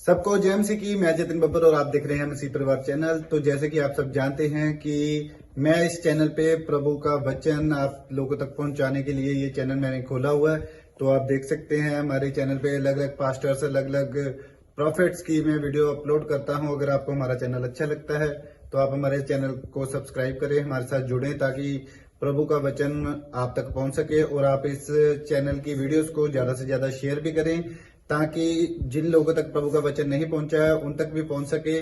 सबको जय मसीह की। मैं जतिन बब्बर और आप देख रहे हैं मसीह परिवार चैनल। तो जैसे कि आप सब जानते हैं कि मैं इस चैनल पे प्रभु का वचन आप लोगों तक पहुंचाने के लिए ये चैनल मैंने खोला हुआ है। तो आप देख सकते हैं हमारे चैनल पे अलग अलग पास्टर्स, अलग अलग प्रॉफिट्स की मैं वीडियो अपलोड करता हूं। अगर आपको हमारा चैनल अच्छा लगता है तो आप हमारे चैनल को सब्सक्राइब करें, हमारे साथ जुड़ें ताकि प्रभु का वचन आप तक पहुंच सके। और आप इस चैनल की वीडियोस को ज्यादा से ज्यादा शेयर भी करें ताकि जिन लोगों तक प्रभु का वचन नहीं पहुंचा है उन तक भी पहुंच सके।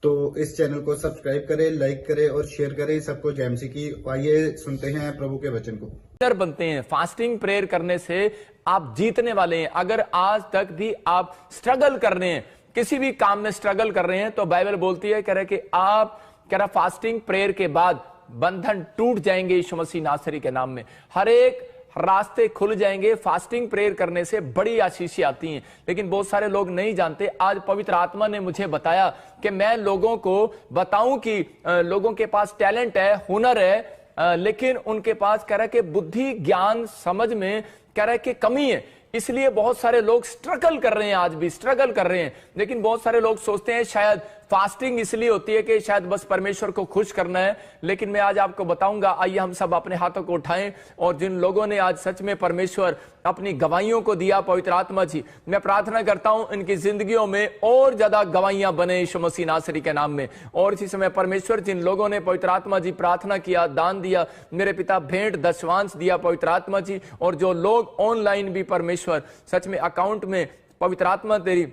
तो इस चैनल को सब्सक्राइब करें, लाइक करें और शेयर करें। सबको जय मसीह की। आइए सुनते हैं प्रभु के वचन को। बनते हैं फास्टिंग प्रेयर करने से आप जीतने वाले हैं। अगर आज तक भी आप स्ट्रगल कर रहे हैं, किसी भी काम में स्ट्रगल कर रहे हैं, तो बाइबल बोलती है कह रहा कि आप कह रहा फास्टिंग प्रेयर के बाद बंधन टूट जाएंगे यीशु मसीह नासरी के नाम में। हर एक रास्ते खुल जाएंगे। फास्टिंग प्रेयर करने से बड़ी आशीषें आती हैं, लेकिन बहुत सारे लोग नहीं जानते। आज पवित्र आत्मा ने मुझे बताया कि मैं लोगों को बताऊं कि लोगों के पास टैलेंट है, हुनर है, लेकिन उनके पास कह रहा है कि बुद्धि, ज्ञान, समझ में कह रहा है कि कमी है। इसलिए बहुत सारे लोग स्ट्रगल कर रहे हैं, आज भी स्ट्रगल कर रहे हैं। लेकिन बहुत सारे लोग सोचते हैं शायद फास्टिंग इसलिए होती है कि शायद बस परमेश्वर को खुश करना है। लेकिन मैं आज आपको बताऊंगा, आइए हम सब अपने हाथों को उठाएं। और जिन लोगों ने आज सच में परमेश्वर अपनी गवाहियों को दिया, पवित्र आत्मा जी, मैं प्रार्थना करता हूं इनकी जिंदगियों में और ज्यादा गवाहियां बने यीशु मसीह नासरी के नाम में। और इसी समय परमेश्वर जिन लोगों ने पवित्र आत्मा जी प्रार्थना किया, दान दिया, मेरे पिता भेंट दशवांश दिया पवित्र आत्मा जी, और जो लोग ऑनलाइन भी परमेश्वर सच में अकाउंट में पवित्र आत्मा तेरी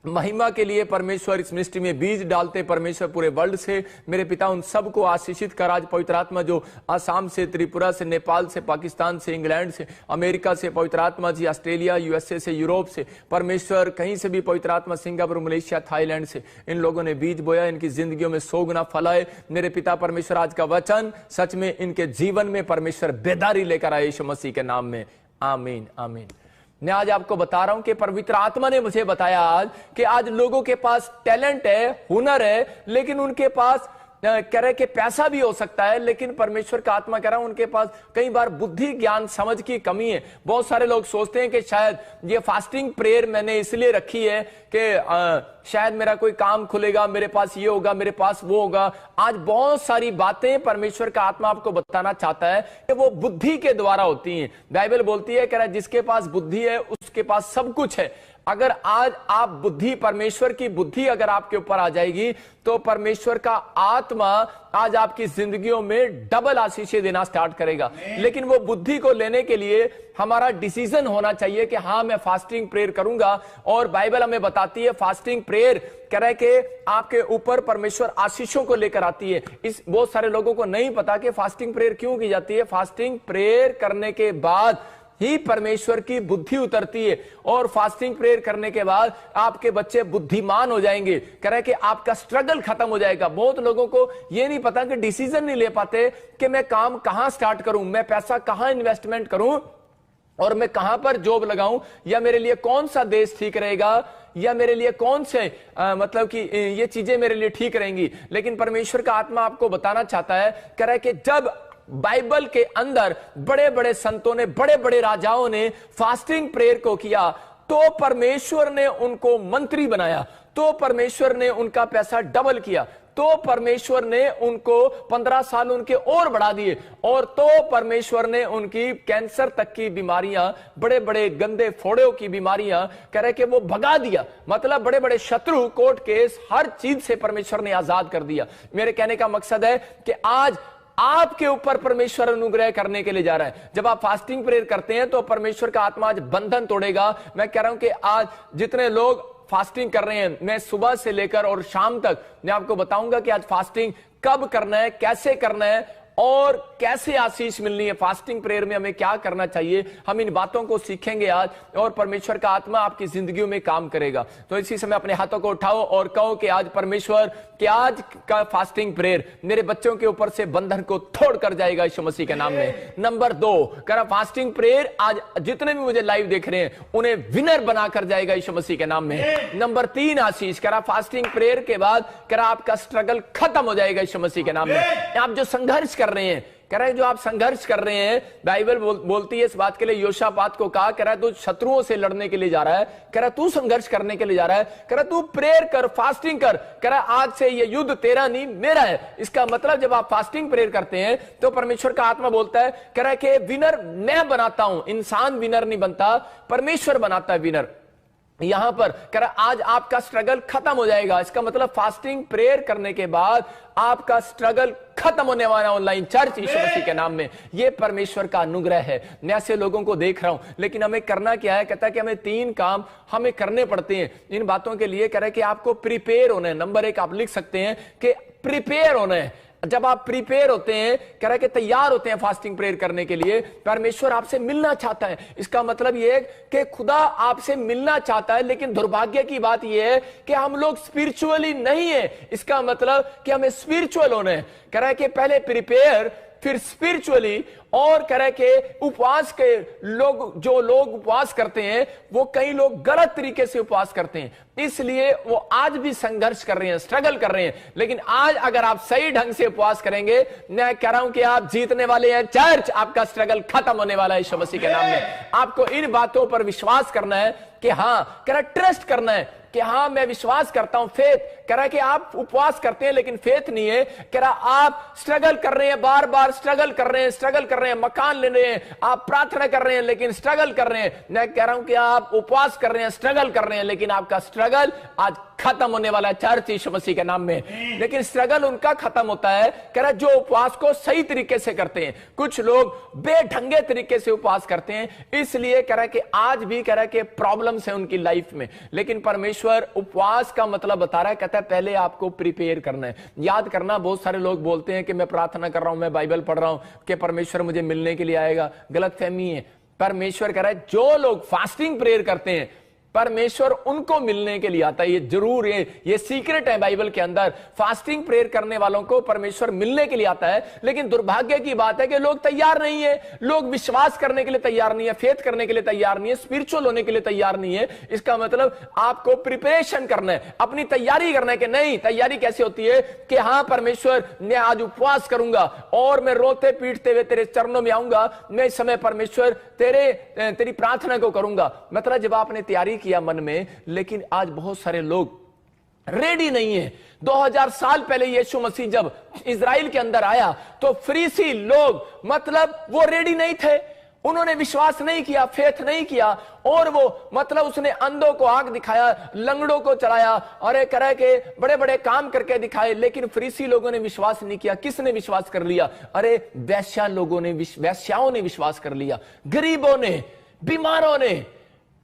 महिमा के लिए परमेश्वर इस मिनिस्ट्री में बीज डालते परमेश्वर पूरे वर्ल्ड से, मेरे पिता उन सबको आशीषित कर। आज पवित्र आत्मा जो आसाम से, त्रिपुरा से, नेपाल से, पाकिस्तान से, इंग्लैंड से, अमेरिका से, पवित्र आत्मा जी ऑस्ट्रेलिया, यूएसए से, यूरोप से, परमेश्वर कहीं से भी पवित्र आत्मा, सिंगापुर, मलेशिया, थाईलैंड से इन लोगों ने बीज बोया, इनकी जिंदगियों में 100 गुना फलाए। मेरे पिता परमेश्वर आज का वचन सच में इनके जीवन में परमेश्वर बेदारी लेकर आए यीशु मसीह के नाम में। आमीन आमीन। मैं आज आपको बता रहा हूं कि पवित्र आत्मा ने मुझे बताया आज कि आज लोगों के पास टैलेंट है, हुनर है, लेकिन उनके पास कह रहे कि पैसा भी हो सकता है, लेकिन परमेश्वर का आत्मा कह रहा है उनके पास कई बार बुद्धि, ज्ञान, समझ की कमी है। बहुत सारे लोग सोचते हैं कि शायद ये फास्टिंग प्रेयर मैंने इसलिए रखी है कि शायद मेरा कोई काम खुलेगा, मेरे पास ये होगा, मेरे पास वो होगा। आज बहुत सारी बातें परमेश्वर का आत्मा आपको बताना चाहता है कि वो बुद्धि के द्वारा होती हैं। बाइबल बोलती है कह रहा है जिसके पास बुद्धि है उसके पास सब कुछ है। अगर आज आप बुद्धि, परमेश्वर की बुद्धि अगर आपके ऊपर आ जाएगी तो परमेश्वर का आत्मा आज आपकी जिंदगियों में डबल आशीषें देना स्टार्ट करेगा। लेकिन वो बुद्धि को लेने के लिए हमारा डिसीजन होना चाहिए कि हाँ मैं फास्टिंग प्रेयर करूंगा। और बाइबल हमें बताती है फास्टिंग प्रेयर कह रहा है कि आपके ऊपर परमेश्वर आशीषों को लेकर आती है। इस बहुत सारे लोगों को नहीं पता कि फास्टिंग प्रेयर क्यों की जाती है। फास्टिंग प्रेयर करने के बाद ही परमेश्वर की बुद्धि उतरती है, और फास्टिंग प्रेयर करने के बाद आपके बच्चे बुद्धिमान हो जाएंगे। कह रहे कि आपका स्ट्रगल खत्म हो जाएगा। बहुत लोगों को यह नहीं पता कि डिसीजन नहीं ले पाते कि मैं काम कहां स्टार्ट करूं, मैं पैसा कहां इन्वेस्टमेंट करूं, और मैं कहां पर जॉब लगाऊं, या मेरे लिए कौन सा देश ठीक रहेगा, या मेरे लिए कौन से मतलब कि ये चीजें मेरे लिए ठीक रहेंगी। लेकिन परमेश्वर का आत्मा आपको बताना चाहता है, कह रहा है कि जब बाइबल के अंदर बड़े बड़े संतों ने, बड़े बड़े राजाओं ने फास्टिंग प्रेयर को किया तो परमेश्वर ने उनको मंत्री बनाया, तो परमेश्वर ने उनका पैसा डबल किया, तो परमेश्वर ने उनको 15 साल उनके और बढ़ा दिए, और तो परमेश्वर ने उनकी कैंसर तक की बीमारियां, बड़े बड़े गंदे फोड़ों की बीमारियां कह रहे कि वो भगा दिया। मतलब बड़े बड़े शत्रु, कोर्ट केस, हर चीज से परमेश्वर ने आजाद कर दिया। मेरे कहने का मकसद है कि आज आपके ऊपर परमेश्वर अनुग्रह करने के लिए जा रहा है। जब आप फास्टिंग प्रेयर करते हैं तो परमेश्वर का आत्मा आज बंधन तोड़ेगा। मैं कह रहा हूं कि आज जितने लोग फास्टिंग कर रहे हैं, मैं सुबह से लेकर और शाम तक मैं आपको बताऊंगा कि आज फास्टिंग कब करना है, कैसे करना है, और कैसे आशीष मिलनी है। फास्टिंग प्रेयर में हमें क्या करना चाहिए, हम इन बातों को सीखेंगे आज, और परमेश्वर का आत्मा आपकी जिंदगियों में काम करेगा। तो इसी समय अपने हाथों को उठाओ और कहो कि आज परमेश्वर कि आज का फास्टिंग प्रेयर मेरे बच्चों के ऊपर से बंधन को तोड़ कर जाएगा यीशु मसीह के नाम में। नंबर 2 करा फास्टिंग प्रेयर आज जितने भी मुझे लाइव देख रहे हैं उन्हें विनर बनाकर जाएगा यीशु मसीह के नाम में। नंबर 3 आशीष करा फास्टिंग प्रेयर के बाद करा आपका स्ट्रगल खत्म हो जाएगा यीशु मसीह के नाम में। आप जो संघर्ष कर रहे हैं, कह रहा है जो आप संघर्ष कर रहे हैं, बाइबल बोलती है इस बात के लिए योशापात को कहा, कह रहा है तू शत्रुओं से लड़ने के लिए जा रहा है, कह रहा है तू संघर्ष करने के लिए जा रहा है, कह रहा है तू प्रेयर कर, फास्टिंग कर, कह रहा है आज से ये युद्ध तेरा नहीं मेरा है। इसका मतलब जब आप फास्टिंग प्रेयर करते हैं तो परमेश्वर का आत्मा बोलता है, कह रहा है कि विनर मैं बनाता हूं, इंसान विनर नहीं बनता, परमेश्वर बनाता है विनर। यहां पर कह रहा आज आपका स्ट्रगल खत्म हो जाएगा। इसका मतलब फास्टिंग प्रेयर करने के बाद आपका स्ट्रगल खत्म होने वाला ऑनलाइन चर्च यीशु मसीह के नाम में। यह परमेश्वर का अनुग्रह है। मैं ऐसे लोगों को देख रहा हूं, लेकिन हमें करना क्या है? कहता है कि हमें 3 काम हमें करने पड़ते हैं इन बातों के लिए। कह रहा है कि आपको प्रिपेयर होना है। नंबर 1 आप लिख सकते हैं कि प्रिपेयर होना है। जब आप प्रिपेयर होते हैं, कह रहा है कि तैयार होते हैं फास्टिंग प्रेयर करने के लिए, परमेश्वर आपसे मिलना चाहता है। इसका मतलब यह है कि खुदा आपसे मिलना चाहता है, लेकिन दुर्भाग्य की बात यह है कि हम लोग स्पिरिचुअली नहीं है। इसका मतलब कि हमें स्पिरिचुअल होना है। कह रहा है कि पहले प्रिपेयर, फिर स्पिरिचुअली, और कह रहे कि उपवास के लोग, जो लोग उपवास करते हैं वो कई लोग गलत तरीके से उपवास करते हैं, इसलिए वो आज भी संघर्ष कर रहे हैं, स्ट्रगल कर रहे हैं। लेकिन आज अगर आप सही ढंग से उपवास करेंगे, मैं कह रहा हूं कि आप जीतने वाले हैं। चर्च, आपका स्ट्रगल खत्म होने वाला है यीशु मसीह के नाम में। आपको इन बातों पर विश्वास करना है कि हां, कह रहा ट्रस्ट करना है कि हां मैं विश्वास करता हूं, फेथ। कह रहा है कि आप उपवास करते हैं लेकिन फेथ नहीं है। कह रहा आप स्ट्रगल कर रहे हैं, बार बार स्ट्रगल कर रहे हैं, स्ट्रगल कर रहे हैं, मकान ले रहे हैं, आप प्रार्थना कर रहे हैं लेकिन स्ट्रगल कर रहे हैं। मैं कह रहा हूं कि आप उपवास कर रहे हैं, स्ट्रगल कर रहे हैं, लेकिन आपका स्ट्रगल आज खत्म होने वाला है चर्च यीशु मसीह के नाम में। लेकिन स्ट्रगल उनका खत्म होता है, कह रहा जो उपवास को सही तरीके से करते हैं। कुछ लोग बेढंगे तरीके से उपवास करते हैं, इसलिए कह रहा है कि आज भी कह रहा है कि प्रॉब्लम्स है उनकी लाइफ में। लेकिन परमेश्वर उपवास का मतलब बता रहा है, कहता है पहले आपको प्रिपेयर करना है। याद करना, बहुत सारे लोग बोलते हैं कि मैं प्रार्थना कर रहा हूं, मैं बाइबल पढ़ रहा हूं कि परमेश्वर मुझे मिलने के लिए आएगा। गलतफहमी है। परमेश्वर कह रहा है जो लोग फास्टिंग प्रेयर करते हैं, परमेश्वर उनको मिलने के लिए आता है। ये जरूर ये सीक्रेट है बाइबल के अंदर। फास्टिंग प्रेयर करने वालों को परमेश्वर मिलने के लिए आता है। लेकिन दुर्भाग्य की बात है कि लोग तैयार नहीं है, लोग विश्वास करने के लिए तैयार नहीं है, फेथ करने के लिए तैयार नहीं है, स्पिरिचुअल होने के लिए तैयार नहीं है। इसका मतलब आपको प्रिपरेशन करना है, अपनी तैयारी करना है। कि नहीं, तैयारी कैसे होती है? कि हां परमेश्वर, मैं आज उपवास करूंगा और मैं रोते पीटते हुए तेरे चरणों में आऊंगा। मैं इस समय परमेश्वर तेरी प्रार्थना को करूंगा। मतलब जब आपने तैयारी किया मन में, लेकिन आज बहुत सारे लोग रेडी नहीं है। 2000 साल पहले यीशु मसीह जब इजराइल के अंदर आया तो फरीसी लोग, मतलब वो रेडी नहीं थे, उन्होंने विश्वास नहीं किया, फेथ नहीं किया, और वो मतलब उसने अंधों को आंख दिखाया, लंगड़ों को चलाया, और कह रहे के बड़े बड़े काम करके दिखाए। लेकिन फरीसी लोगों ने विश्वास नहीं किया। किसने विश्वास कर लिया? अरे वैश्याओं ने विश्वास कर लिया, गरीबों ने, बीमारों ने,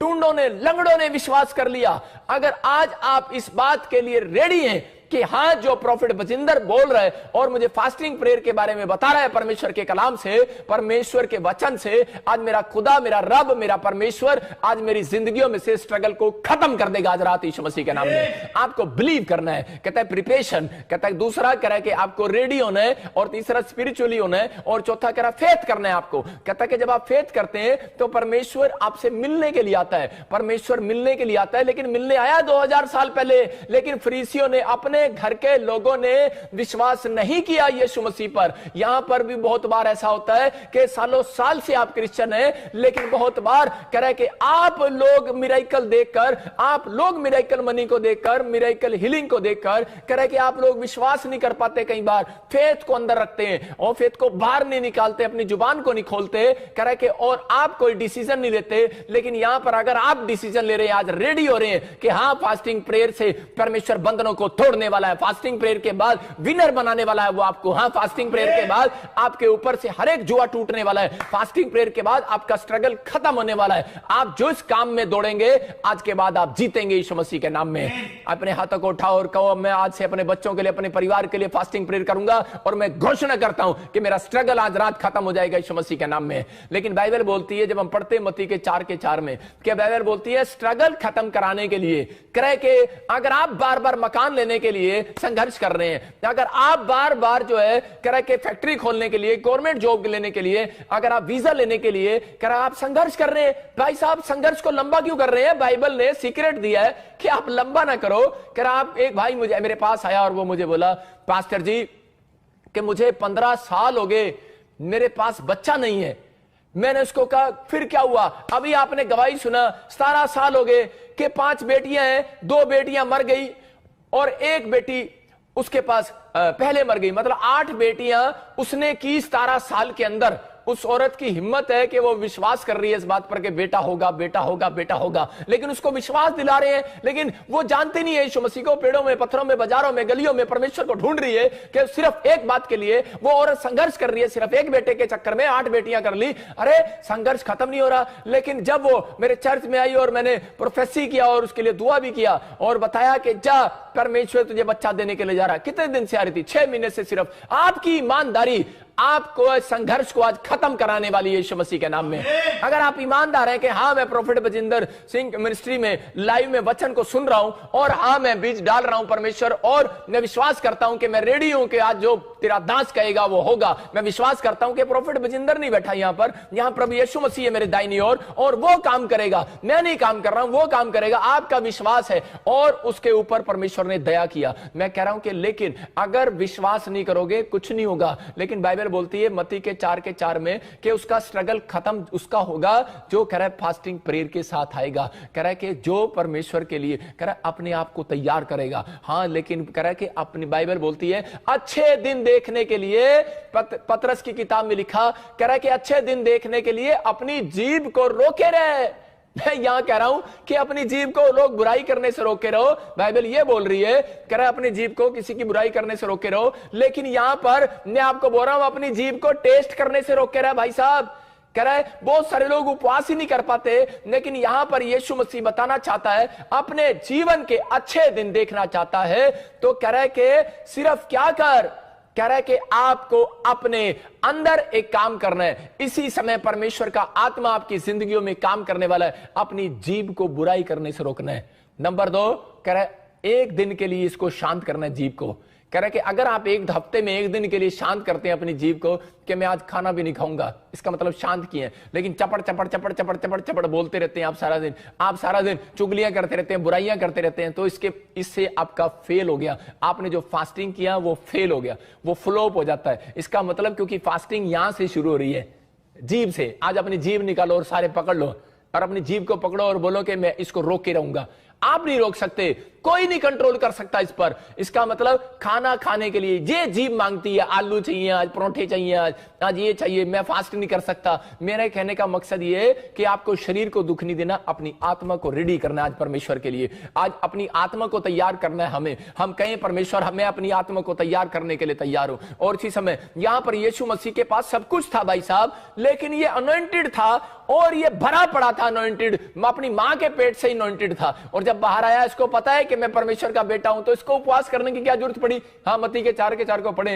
टूंडों ने, लंगड़ों ने विश्वास कर लिया। अगर आज आप इस बात के लिए रेडी हैं कि हां, जो प्रॉफिट बजिंदर बोल रहा है और मुझे फास्टिंग प्रेयर के बारे में बता रहा है परमेश्वर के कलाम से, परमेश्वर के वचन से, आज मेरा खुदा, मेरा रब, मेरा परमेश्वर आज मेरी जिंदगियों में से स्ट्रगल को खत्म कर देगा आज रात यीशु मसीह के नाम में। आपको बिलीव करना है। कहता है प्रिपरेशन, कहता है दूसरा कह रहा है कि आपको रेडी होना है, और तीसरा स्पिरिचुअली होना है, और चौथा कह रहा है फेथ करना है आपको। कहता है कि जब आप फेथ करते हैं तो परमेश्वर आपसे मिलने के लिए आता है। परमेश्वर मिलने के लिए आता है, लेकिन मिलने आया 2000 साल पहले, लेकिन फरीसियों ने, अपने घर के लोगों ने विश्वास नहीं किया यीशु मसीह पर। यहां पर भी बहुत बार ऐसा होता है कि सालों साल से आप क्रिश्चियन हैं, लेकिन बहुत बार कह रहे कि आप लोग मिरेकल देखकर, आप लोग मिरेकल मनी को देखकर, मिरेकल हीलिंग को देखकर कह रहे कि आप लोग विश्वास नहीं कर पाते। कई बार फेथ को अंदर रखते हैं और फेथ को बाहर नहीं निकालते, अपनी जुबान को नहीं खोलते, कह रहे कि और आप कोई डिसीजन नहीं लेते। लेकिन यहां पर अगर आप डिसीजन ले रहे हैं, आज रेडी हो रहे हैं कि हां फास्टिंग प्रेयर से परमेश्वर बंधनों को तोड़ने वाला है, फास्टिंग प्रेयर के बाद विनर बनाने वाला है वो आपको। हां, फास्टिंग प्रेयर के बाद आपके ऊपर से हर एक जुआ टूटने वाला है। फास्टिंग प्रेयर के बाद आपका स्ट्रगल खत्म होने वाला है। आप जो इस काम में दौड़ेंगे, आज के बाद आप जीतेंगे यीशु मसीह के नाम में। अपने हाथों को उठाओ और कहो, मैं आज से अपने बच्चों के लिए, अपने परिवार के लिए फास्टिंग प्रेयर करूंगा, और मैं घोषणा करता हूं कि मेरा स्ट्रगल आज रात खत्म हो जाएगा यीशु मसीह के नाम में। लेकिन बाइबल बोलती है, जब हम पढ़ते मत्ती के 4:4 में, क्या बाइबल बोलती है स्ट्रगल खत्म कराने के लिए, कह के अगर आप बार बार मकान लेने के लिए संघर्ष कर रहे हैं, अगर आप बार बार जो है कह के फैक्ट्री खोलने के लिए, गवर्नमेंट जॉब लेने के लिए, अगर आप वीजा लेने के लिए कह आप संघर्ष कर रहे हैं, भाई साहब संघर्ष को लंबा क्यों कर रहे हैं? बाइबल ने सीक्रेट दिया है कि आप लंबा ना करो। कह आप, एक भाई मेरे पास आया और वो मुझे बोला, पास्टर जी कि मुझे 15 साल हो गए मेरे पास बच्चा नहीं है। मैंने उसको कहा फिर क्या हुआ? अभी आपने गवाही सुना, 17 साल हो गए कि 5 बेटियां हैं, 2 बेटियां मर गई और 1 बेटी उसके पास पहले मर गई, मतलब 8 बेटियां उसने की 17 साल के अंदर। उस औरत की हिम्मत है कि वो विश्वास कर रही है इस बात पर कि बेटा होगा, बेटा होगा, बेटा होगा, लेकिन उसको विश्वास दिला रहे हैं, लेकिन वो जानते नहीं है यीशु मसीह को। पेड़ों में, पत्थरों में, बाजारों में, गलियों में परमेश्वर को ढूंढ रही है कि सिर्फ एक बात के लिए वो औरत संघर्ष कर रही है, सिर्फ एक बेटे के चक्कर में 8 बेटियां कर ली। अरे संघर्ष खत्म नहीं हो रहा। लेकिन जब वो मेरे चर्च में आई और मैंने प्रोफेसी किया और उसके लिए दुआ भी किया और बताया कि जा परमेश्वर तुझे बच्चा देने के लिए जा रहा है। कितने दिन से आ रही थी? 6 महीने से। सिर्फ आपकी ईमानदारी आपको संघर्ष को आज खत्म कराने वाली है यीशु मसीह के नाम में। अगर आप ईमानदार हैं कि हाँ मैं प्रोफेट बजिंदर सिंह मिनिस्ट्री में लाइव में वचन को सुन रहा हूं और हाँ मैं बीज डाल रहा हूं परमेश्वर, और मैं विश्वास करता हूं कि मैं रेडी हूं कि आज जो तेरा दास कहेगा वो होगा। मैं विश्वास करता हूं कि प्रोफेट बजिंदर नहीं बैठा यहां पर, यहां प्रभु यीशु मसीह है मेरे दाहिनी ओर और वो काम करेगा। मैं नहीं काम कर रहा हूं, वो काम करेगा। आपका विश्वास है और उसके ऊपर परमेश्वर ने दया किया। मैं कह रहा हूं कि लेकिन अगर विश्वास नहीं करोगे कुछ नहीं होगा। लेकिन बाइबल बोलती है मत्ती के 4:4 में कि उसका स्ट्रगल खत्म उसका होगा जो कह रहा है फास्टिंग प्रेयर के साथ आएगा। कह रहा है कि जो परमेश्वर के लिए कह रहा है अपने आप को तैयार करेगा। हाँ लेकिन कह रहा है कि अपनी बाइबल बोलती है अच्छे दिन देखने के लिए, पतरस की किताब में लिखा, कह रहा है कि अच्छे दिन देखने के लिए अपनी जीभ को रोके रहे। मैं यहां कह रहा हूं कि अपनी जीभ को लोग बुराई करने से रोके रहो। बाइबल ये बोल रही है, कह रहा है अपनी जीभ को किसी की बुराई करने से रोके रहो। लेकिन यहां पर मैं आपको बोल रहा हूं अपनी जीभ को टेस्ट करने से रोके रहा। भाई साहब कह रहा है बहुत सारे लोग उपवास ही नहीं कर पाते, लेकिन यहां पर यीशु मसीह बताना चाहता है अपने जीवन के अच्छे दिन देखना चाहता है। तो कह रहा है कि सिर्फ क्या कर, कह रहा है कि आपको अपने अंदर एक काम करना है। इसी समय परमेश्वर का आत्मा आपकी जिंदगियों में काम करने वाला है। अपनी जीभ को बुराई करने से रोकना है। नंबर 2 कह रहा है एक दिन के लिए इसको शांत करना है जीभ को। कह रहा है कि अगर आप एक हफ्ते में एक दिन के लिए शांत करते हैं अपनी जीभ को कि मैं आज खाना भी नहीं खाऊंगा, इसका मतलब शांत किए हैं। लेकिन चपड़ चपड़ चपड़ चपड़ चपड़ चपड़ बोलते रहते हैं आप सारा दिन चुगलियां करते रहते हैं, बुराइयां करते रहते हैं, तो इससे आपका फेल हो गया। आपने जो फास्टिंग किया वो फेल हो गया, वो फ्लॉप हो जाता है। इसका मतलब क्योंकि फास्टिंग यहां से शुरू हो रही है, जीभ से। आज अपनी जीभ निकालो और सारे पकड़ लो और अपनी जीभ को पकड़ो और बोलो कि मैं इसको रोक के रहूंगा। आप नहीं रोक सकते, कोई नहीं कंट्रोल कर सकता इस पर। इसका मतलब खाना खाने के लिए ये जीभ मांगती है, आलू चाहिए आज, परोठे चाहिए आज ये चाहिए, मैं फास्ट नहीं कर सकता। मेरे कहने का मकसद ये है कि आपको शरीर को दुख नहीं देना, अपनी आत्मा को रेडी करना आज परमेश्वर के लिए। आज अपनी आत्मा को तैयार करना है हमें। हम कहें परमेश्वर हमें अपनी आत्मा को तैयार करने के लिए तैयार हो। और इसी समय यहां पर यीशु मसीह के पास सब कुछ था भाई साहब, लेकिन ये अनॉइंटेड था और ये भरा पड़ा था अनॉइंटेड, अपनी मां के पेट से अनॉइंटेड था। और जब बाहर आया इसको पता है कि मैं परमेश्वर का बेटा हूं, तो इसको उपवास करने की क्या जरूरत पड़ी? हाँ मत्ती के 4:4 को पढ़े।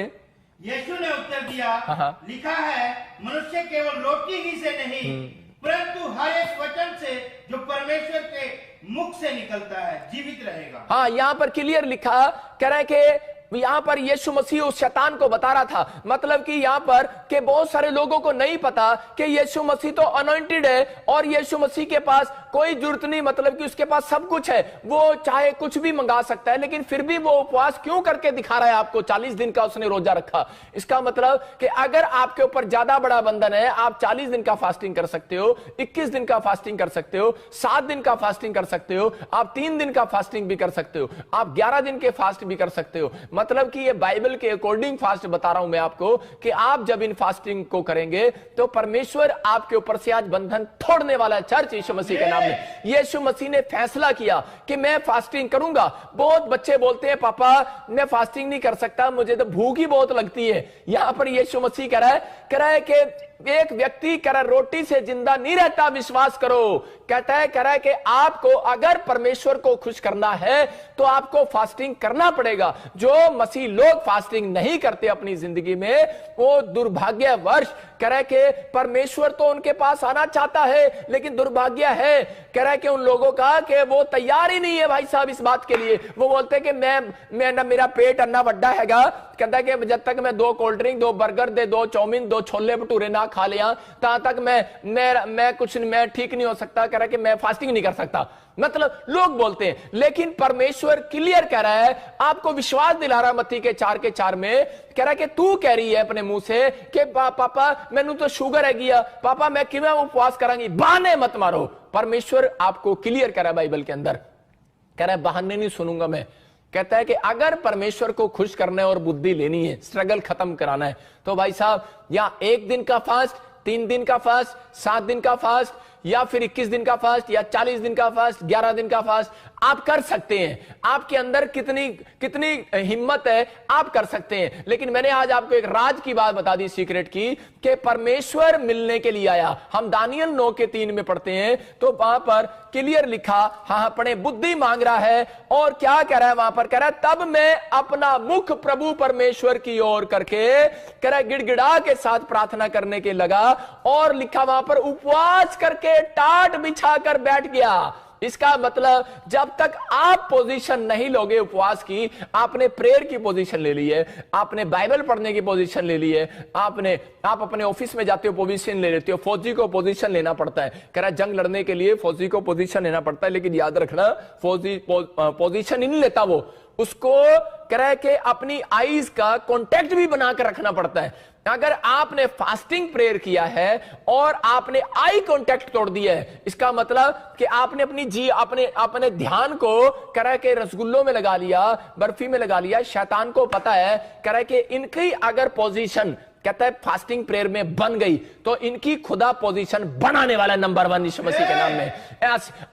यीशु ने उत्तर दिया, लिखा है मनुष्य केवल रोटी ही से नहीं परंतु हर एक वचन से जो परमेश्वर के मुख से निकलता है जीवित रहेगा। हाँ यहां पर क्लियर लिखा, कह रहा है कि यहां पर यीशु मसीह उस शैतान को बता रहा था, मतलब कि यहां पर के बहुत सारे लोगों को नहीं पता कि यीशु मसीह तो अनॉइंटेड है और यीशु मसीह के पास कोई जरूरत नहीं, मतलब कि उसके पास सब कुछ है, वो चाहे कुछ भी मंगा सकता है। लेकिन फिर भी वो उपवास क्यों करके दिखा रहा है आपको? 40 दिन का उसने रोजा रखा। इसका मतलब कि अगर आपके ऊपर ज्यादा बड़ा बंधन है, आप 40 दिन का फास्टिंग कर सकते हो, 21 दिन का फास्टिंग कर सकते हो, 7 दिन का फास्टिंग कर सकते हो, आप 3 दिन का फास्टिंग भी कर सकते हो, आप 11 दिन के फास्ट भी कर सकते हो। मतलब कि ये बाइबल के अकॉर्डिंग फास्ट बता रहा हूं मैं आपको कि आप जब इन फास्टिंग को करेंगे तो परमेश्वर आपके ऊपर से आज बंधन तोड़ने वाला है। चर्च यीशु मसीह के नाम में यीशु मसीह ने फैसला किया कि मैं फास्टिंग करूंगा। बहुत बच्चे बोलते हैं पापा मैं फास्टिंग नहीं कर सकता, मुझे तो भूख ही बहुत लगती है। यहां पर यीशु मसीह कह रहा है कि एक व्यक्ति कह रहा रोटी से जिंदा नहीं रहता, विश्वास करो। कह रहा है कि आपको अगर परमेश्वर को खुश करना है तो आपको फास्टिंग करना पड़ेगा। जो मसीह लोग फास्टिंग नहीं करते अपनी जिंदगी में वो दुर्भाग्यवश, कह रहा है कि परमेश्वर तो उनके पास आना चाहता है, लेकिन दुर्भाग्य है कह रहा है कि उन लोगों का कि वो तैयार ही नहीं है भाई साहब इस बात के लिए। वो बोलते हैं कि मैं ना मेरा पेट अन्ना बड्डा हैगा, कहता है कि जब तक मैं 2 कोल्ड ड्रिंक, 2 बर्गर दे, 2 चाउमीन, 2 छोले भटूरे ना खा लिया तब तक मैं ठीक नहीं हो सकता। कह रहा है कि मैं फास्टिंग नहीं कर सकता। मतलब लोग बोलते हैं, लेकिन परमेश्वर क्लियर कह रहा है, आपको विश्वास दिला रहा है मत्ती के 4:4 में, कह रहा है कि तू कह रही है अपने मुंह से कि पापा मैनू तो शुगर है गया, पापा मैं किवें उपवास करांगी, बहाने मत मारो। परमेश्वर आपको क्लियर कह रहा है बाइबल के अंदर, कह रहा है बहाने नहीं सुनूंगा मैं। कहता है कि अगर परमेश्वर को खुश करना है और बुद्धि लेनी है, स्ट्रगल खत्म कराना है, तो भाई साहब या 1 दिन का फास्ट, 3 दिन का फास्ट, 7 दिन का फास्ट, या फिर 21 दिन का फास्ट, या 40 दिन का फास्ट, 11 दिन का फास्ट आप कर सकते हैं। आपके अंदर कितनी हिम्मत है आप कर सकते हैं। लेकिन मैंने आज आपको एक राज की बात बता दी, सीक्रेट की, कि परमेश्वर मिलने के लिए आया। हम दानियल 9:3 में पढ़ते हैं तो वहां पर क्लियर लिखा, हाँ पढ़े, बुद्धि मांग रहा है और क्या कह रहा है वहां पर, कह रहा है तब मैं अपना मुख प्रभु परमेश्वर की ओर करके, कह रहा है गिड़गिड़ा के साथ प्रार्थना करने के लगा, और लिखा वहां पर उपवास करके टाट बिछाकर बैठ गया। इसका मतलब जब तक आप पोजीशन नहीं लोगे उपवास की, आपने प्रेयर की पोजीशन ले ली है, आपने बाइबल पढ़ने की पोजीशन ले ली है, आप अपने ऑफिस में जाते हो पोजीशन ले लेते हो। फौजी को पोजीशन लेना पड़ता है, कह रहा है जंग लड़ने के लिए फौजी को पोजीशन लेना पड़ता है, लेकिन याद रखना फौजी पोजीशन ही नहीं लेता, वो उसको कह रहा है कि अपनी आईज का कांटेक्ट भी बनाकर रखना पड़ता है। अगर आपने फास्टिंग प्रेयर किया है और आपने आई कांटेक्ट तोड़ दिया है, इसका मतलब कि आपने अपने ध्यान को कह रहा है कि रसगुल्लों में लगा लिया, बर्फी में लगा लिया। शैतान को पता है, कह रहा है कि इनकी अगर पोजीशन, कहता है फास्टिंग प्रेयर में बन गई तो इनकी खुदा पोजीशन बनाने वाला नंबर 1 यीशु मसीह के नाम में।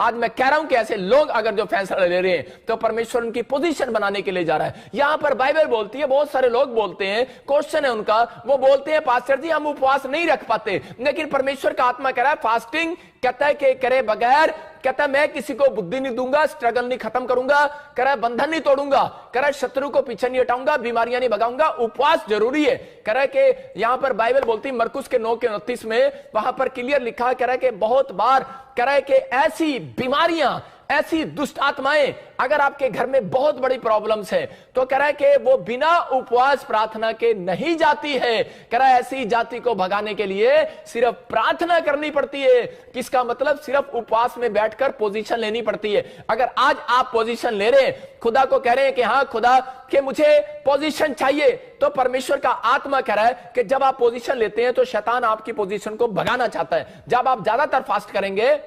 आज मैं कह रहा हूं कि ऐसे लोग अगर जो फैसला ले रहे हैं तो परमेश्वर उनकी पोजीशन बनाने के लिए जा रहा है। यहां पर बाइबल बोलती है, बहुत सारे लोग बोलते हैं, क्वेश्चन है उनका, वो बोलते हैं पास्टर जी हम उपवास नहीं रख पाते, लेकिन परमेश्वर का आत्मा कह रहा है फास्टिंग, कहता है कि करे बगैर, कहता है मैं किसी को बुद्धि नहीं दूंगा, स्ट्रगल नहीं खत्म करूंगा, कह रहा है बंधन नहीं तोड़ूंगा, कह रहा है शत्रु को पीछे नहीं हटाऊंगा, बीमारियां नहीं भगाऊंगा, उपवास जरूरी है। कह रहा है कि यहां पर बाइबल बोलती है मरकुस के 9:29 में, वहां पर क्लियर लिखा, कह रहा है कि बहुत बार कह रहा है कि ऐसी बीमारियां, ऐसी दुष्ट आत्माएं, अगर आपके घर में बहुत बड़ी प्रॉब्लम्स है तो कह रहा है कि वो बिना उपवास प्रार्थना के नहीं जाती है। कह रहा है ऐसी जाति को भगाने के लिए सिर्फ प्रार्थना करनी पड़ती है। किसका मतलब, सिर्फ उपवास में बैठकर पोजीशन लेनी पड़ती है। अगर आज आप पोजीशन ले रहे हैं, खुदा को कह रहे हैं कि हाँ खुदा कि मुझे पोजीशन चाहिए, तो परमेश्वर का आत्मा कह रहा है कि जब आप पोजीशन लेते हैं तो शैतान आपकी पोजीशन को भगाना चाहता है। जब आप ज्यादातर फास्ट करेंगे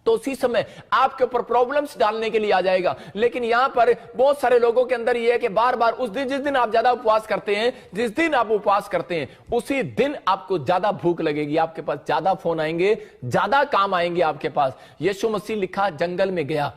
तो उसी समय आपके ऊपर प्रॉब्लम्स डालने के लिए आ जाएगा। लेकिन यहां पर बहुत सारे लोगों के अंदर यह है कि बार बार उस दिन, जिस दिन आप ज्यादा उपवास करते हैं, जिस दिन आप उपवास करते हैं, उसी दिन आपको ज्यादा भूख लगेगी, आपके पास ज्यादा फोन आएंगे, ज्यादा काम आएंगे आपके पास। यीशु मसीह लिखा जंगल में गया,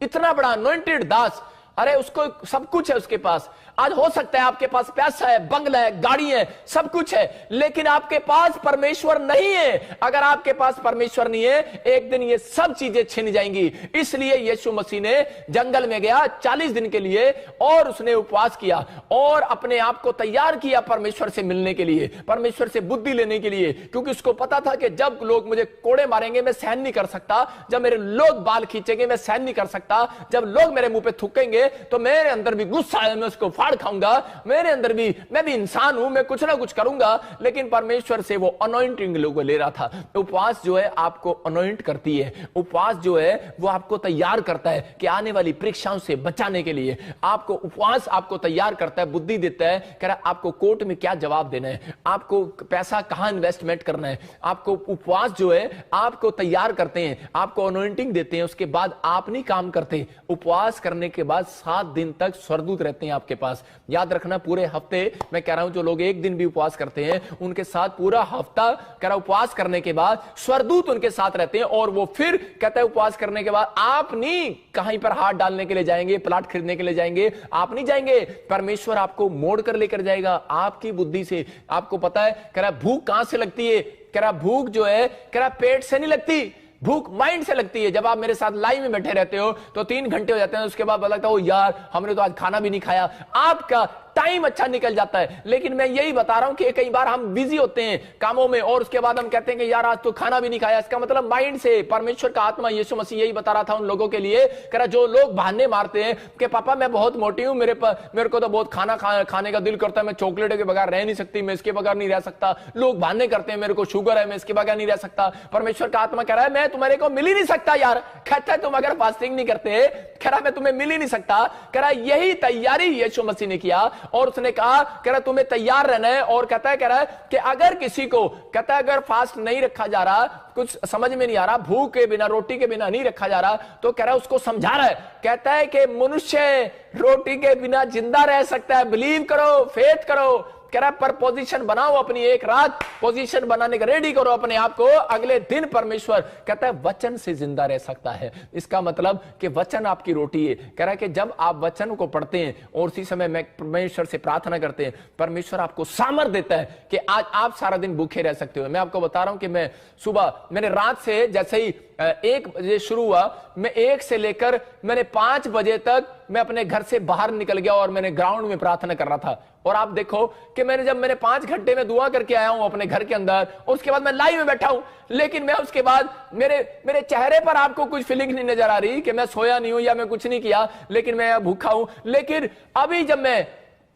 इतना बड़ा अनॉइंटेड दास, अरे उसको सब कुछ है उसके पास। आज हो सकता है आपके पास पैसा है, बंगला है, गाड़ी है, सब कुछ है, लेकिन आपके पास परमेश्वर नहीं है। अगर आपके पास परमेश्वर नहीं है, एक दिन ये सब चीजें छिन जाएंगी। इसलिए यीशु मसीह ने जंगल में गया 40 दिन के लिए और उसने उपवास किया और अपने आप को तैयार किया परमेश्वर से मिलने के लिए, परमेश्वर से बुद्धि लेने के लिए, क्योंकि उसको पता था कि जब लोग मुझे कोड़े मारेंगे मैं सहन नहीं कर सकता, जब मेरे लोग बाल खींचेंगे मैं सहन नहीं कर सकता, जब लोग मेरे मुंह पे थूकेंगे तो मेरे अंदर भी गुस्सा है, मैं उसको फाड़ खाऊंगा, मेरे अंदर भी, मैं भी इंसान हूं, मैं कुछ ना कुछ करूंगा। लेकिन परमेश्वर से वो अनॉइंटिंग लोगों ले रहा था। उपवास जो है आपको अनॉइंट करती है, उपवास जो है वो आपको तैयार करता है कि आने वाली परीक्षाओं से बचाने के लिए आपको उपवास आपको तैयार करता है, बुद्धि देता है, कह रहा है आपको कोर्ट में क्या जवाब देना है, आपको पैसा कहां इन्वेस्टमेंट करना है। आपको उपवास जो है आपको तैयार करते हैं, आपको अनॉइंटिंग देते हैं, उसके बाद आप नहीं काम करते। उपवास करने के बाद 7 दिन तक स्वर्गदूत रहते हैं आपके पास। याद रखना, पूरे हफ्ते मैं कह रहा हूं, जो लोग एक दिन भी उपवास करते हैं उनके साथ पूरा हफ्ता कह रहा उपवास करने के बाद स्वर्गदूत उनके साथ रहते हैं। और वो फिर कहता है उपवास करने के बाद आप नहीं कहीं पर हाथ डालने के लिए जाएंगे, प्लाट खरीदने के लिए जाएंगे, आप नहीं जाएंगे, परमेश्वर आपको मोड़ कर लेकर जाएगा आपकी बुद्धि से। आपको पता है कह रहा भूख कहां से लगती है, कह रहा भूख जो है कह रहा पेट से नहीं लगती, भूख माइंड से लगती है। जब आप मेरे साथ लाइव में बैठे रहते हो तो 3 घंटे हो जाते हैं, उसके बाद लगता है ओ यार हमने तो आज खाना भी नहीं खाया, आपका टाइम अच्छा निकल जाता है। लेकिन मैं यही बता रहा हूं कि कई बार हम बिजी होते हैं कामों में और उसके बाद हम कहते हैं कि यार आज तो खाना भी नहीं खाया। इसका मतलब माइंड से परमेश्वर का आत्मा यीशु मसीह यही बता रहा था उन लोगों के लिए, कह रहा जो लोग बहाने मारते हैं कि पापा मैं बहुत मोटी हूं, मेरे को तो बहुत खाना खाने का दिल करता है, मैं चॉकलेट के बगैर रह नहीं सकती, मैं इसके बगैर नहीं रह सकता। लोग बहाने करते हैं मेरे को शुगर है, मैं इसके बगैर नहीं रह सकता। परमेश्वर का आत्मा कह रहा है मैं तुम्हारे को मिल ही नहीं सकता यार। कहता है तुम अगर फास्टिंग नहीं करते, कह रहा मैं तुम्हें मिल ही नहीं सकता। कह रहा यही तैयारी यीशु मसीह ने किया और उसने कहा कह रहा तुम्हें तैयार रहना है। और कहता है कह रहा है कि अगर किसी को कहता है अगर फास्ट नहीं रखा जा रहा, कुछ समझ में नहीं आ रहा, भूख के बिना रोटी के बिना नहीं रखा जा रहा, तो कह रहा है उसको समझा रहा है, कहता है कि मनुष्य रोटी के बिना जिंदा रह सकता है। बिलीव करो, फेथ करो, कह रहा पर पोजीशन बनाओ अपनी, एक रात पोजीशन बनाने का रेडी करो अपने आप को, अगले दिन परमेश्वर कहता है वचन से जिंदा रह सकता है। इसका मतलब कि वचन आपकी रोटी है। कह रहा है कि जब आप वचन को पढ़ते हैं और उसी समय में परमेश्वर से प्रार्थना करते हैं, परमेश्वर आपको सामर्थ देता है कि आज आप सारा दिन भूखे रह सकते हो। मैं आपको बता रहा हूं कि मैं सुबह मैंने रात से जैसे ही 1 बजे शुरू हुआ, मैं 1 से लेकर मैंने 5 बजे तक मैं अपने घर से बाहर निकल गया और मैंने ग्राउंड में प्रार्थना कर रहा था। और आप देखो कि मैंने 5 घंटे में दुआ करके आया हूं अपने घर के अंदर, और उसके बाद मैं लाइव में बैठा हूं। लेकिन मैं उसके बाद मेरे चेहरे पर आपको कुछ फीलिंग नहीं नजर आ रही कि मैं सोया नहीं हूं या मैं कुछ नहीं किया, लेकिन मैं भूखा हूं। लेकिन अभी जब मैं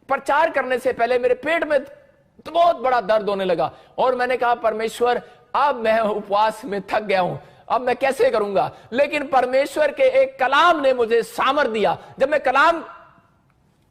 प्रचार करने से पहले मेरे पेट में तो बहुत बड़ा दर्द होने लगा और मैंने कहा परमेश्वर अब मैं उपवास में थक गया हूं, अब मैं कैसे करूंगा। लेकिन परमेश्वर के एक कलाम ने मुझे सामर्थ दिया। जब मैं कलाम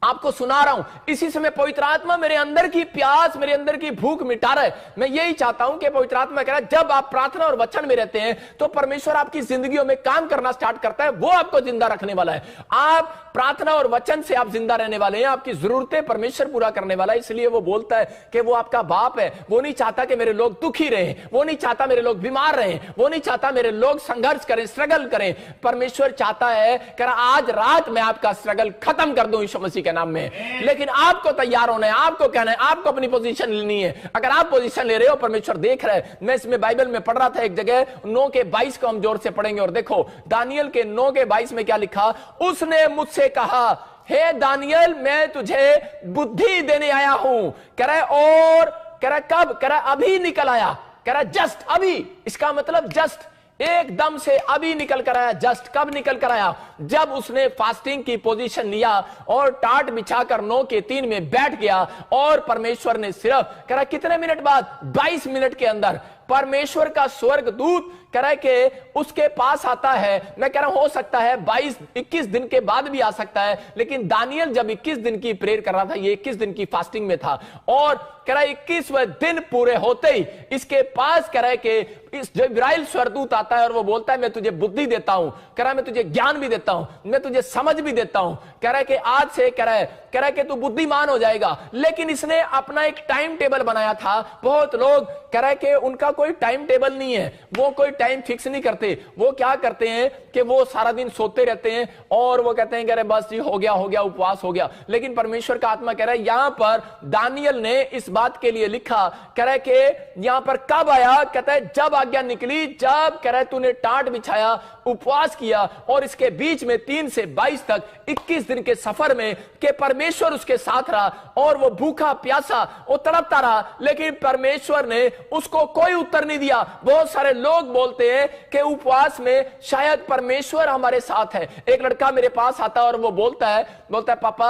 आपको सुना रहा हूं, इसी समय पवित्र आत्मा मेरे अंदर की प्यास, मेरे अंदर की भूख मिटा रहा है। मैं यही चाहता हूं कि पवित्र आत्मा कह रहा है जब आप प्रार्थना और वचन में रहते हैं तो परमेश्वर आपकी जिंदगियों में काम करना स्टार्ट करता है, वो आपको जिंदा रखने वाला है। आप प्रार्थना और वचन से आप जिंदा रहने वाले हैं, आपकी जरूरतें परमेश्वर पूरा करने वाला है। इसलिए वो बोलता है कि वो आपका बाप है। वो नहीं चाहता कि मेरे लोग दुखी रहे, वो नहीं चाहता मेरे लोग बीमार रहे, वो नहीं चाहता मेरे लोग संघर्ष करें, स्ट्रगल करें। परमेश्वर चाहता है कि आज रात में आपका स्ट्रगल खत्म कर दूं यीशु मसीह के नाम में। लेकिन आपको तैयार होना है, आपको कहना है, आपको अपनी पोजीशन लेनी है। अगर आप पोजीशन ले रहे हो, परमेश्वर देख रहा है। मैं इसमें बाइबल में पढ़ रहा था एक जगह 9 के 22 को हम जोर से पढ़ेंगे और देखो दानियल के 9 के 22 में क्या लिखा। उसने मुझसे कहा हे दानियल मैं तुझे बुद्धि देने आया हूं। कह रहा है और कह रहा कब, कह रहा अभी निकल आया, कह रहा जस्ट अभी। इसका मतलब जस्ट एकदम से अभी निकल कर आया। जस्ट कब निकल कर आया, जब उसने फास्टिंग की पोजीशन लिया और टाट बिछाकर 9 के 3 में बैठ गया। और परमेश्वर ने सिर्फ कह रहा कितने मिनट बाद, 22 मिनट के अंदर परमेश्वर का स्वर्ग दूत कह रहा है कि उसके पास आता है। मैं कह रहा हूं हो सकता है 22-21 दिन के बाद भी आ सकता है, लेकिन दानियल जब 21 दिन की प्रेयर कर रहा था, ये 21 दिन की फास्टिंग में था। और कह रहा है 21वें दिन पूरे होते ही इसके पास कह रहा है कि इस जिब्राइल स्वर्गदूत आता है और वो बोलता है मैं तुझे बुद्धि देता हूं, कह रहा है मैं तुझे ज्ञान भी देता हूं, मैं तुझे समझ भी देता हूं। कह रहा है कि आज से कह रहा है कि तू बुद्धिमान हो जाएगा। लेकिन इसने अपना एक टाइम टेबल बनाया था। बहुत लोग कह रहा है कि उनका कोई टाइम टेबल नहीं है, वो कोई टाइम फिक्स नहीं करते। वो क्या करते हैं कि वो सारा दिन सोते रहते हैं और वो कहते हैं कि बस ये हो गया उपवास हो गया। लेकिन परमेश्वर का आत्मा कह रहा है यहां पर दानियल ने इस बात के लिए लिखा, कह रहा है कि यहां पर कब आया, कहता है जब आज्ञा निकली, जब कह रहा है तूने टाट बिछाया, उपवास किया और इसके बीच में 3 से 22 तक 21 दिन के सफर में कि परमेश्वर उसके साथ रहा और वो भूखा प्यासा वो तड़पता रहा। लेकिन परमेश्वर ने उसको कोई उत्तर नहीं दिया। बहुत सारे लोग बोलते हैं कि उपवास में शायद परमेश्वर हमारे साथ है। एक लड़का मेरे पास आता है और वो बोलता है पापा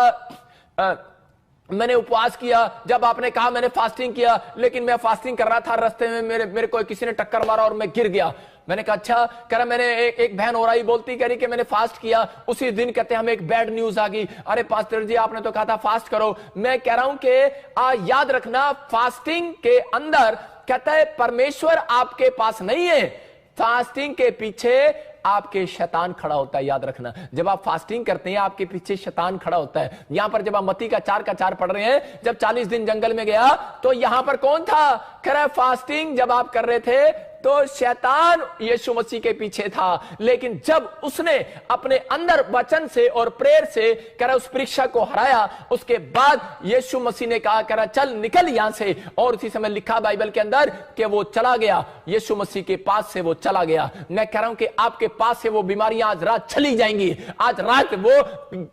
मैंने उपवास किया, जब आपने कहा मैंने फास्टिंग किया, लेकिन मैं फास्टिंग कर रहा था, रास्ते में मेरे को किसी ने टक्कर मारा और मैं गिर गया। मैंने कहा अच्छा। कह रहा मैंने एक बहन हो रही बोलती कह रही कि मैंने फास्ट किया, उसी दिन कहते हमें एक बैड न्यूज आ गई, अरे पास्टर जी आपने तो कहा था फास्ट करो। मैं कह रहा हूं कि याद रखना फास्टिंग के अंदर कहता है परमेश्वर आपके पास नहीं है, फास्टिंग के पीछे आपके शैतान खड़ा होता है। याद रखना जब आप फास्टिंग करते हैं आपके पीछे शैतान खड़ा होता है। यहां पर जब आप मत्ती का 4 पढ़ रहे हैं, जब 40 दिन जंगल में गया तो यहां पर कौन था, कह रहा है फास्टिंग जब आप कर रहे थे तो शैतान यीशु मसीह के पीछे था, लेकिन जब उसने अपने अंदर वचन से और प्रेयर से कह रहा उस परीक्षा को हराया, उसके बाद यीशु मसीह ने कहा कह रहा चल निकल यहां से, और उसी समय लिखा बाइबल के अंदर कि वो चला गया, यीशु मसीह के पास से वो चला गया। मैं कह रहा हूं कि आपके पास से वो बीमारियां आज रात चली जाएंगी, आज रात वो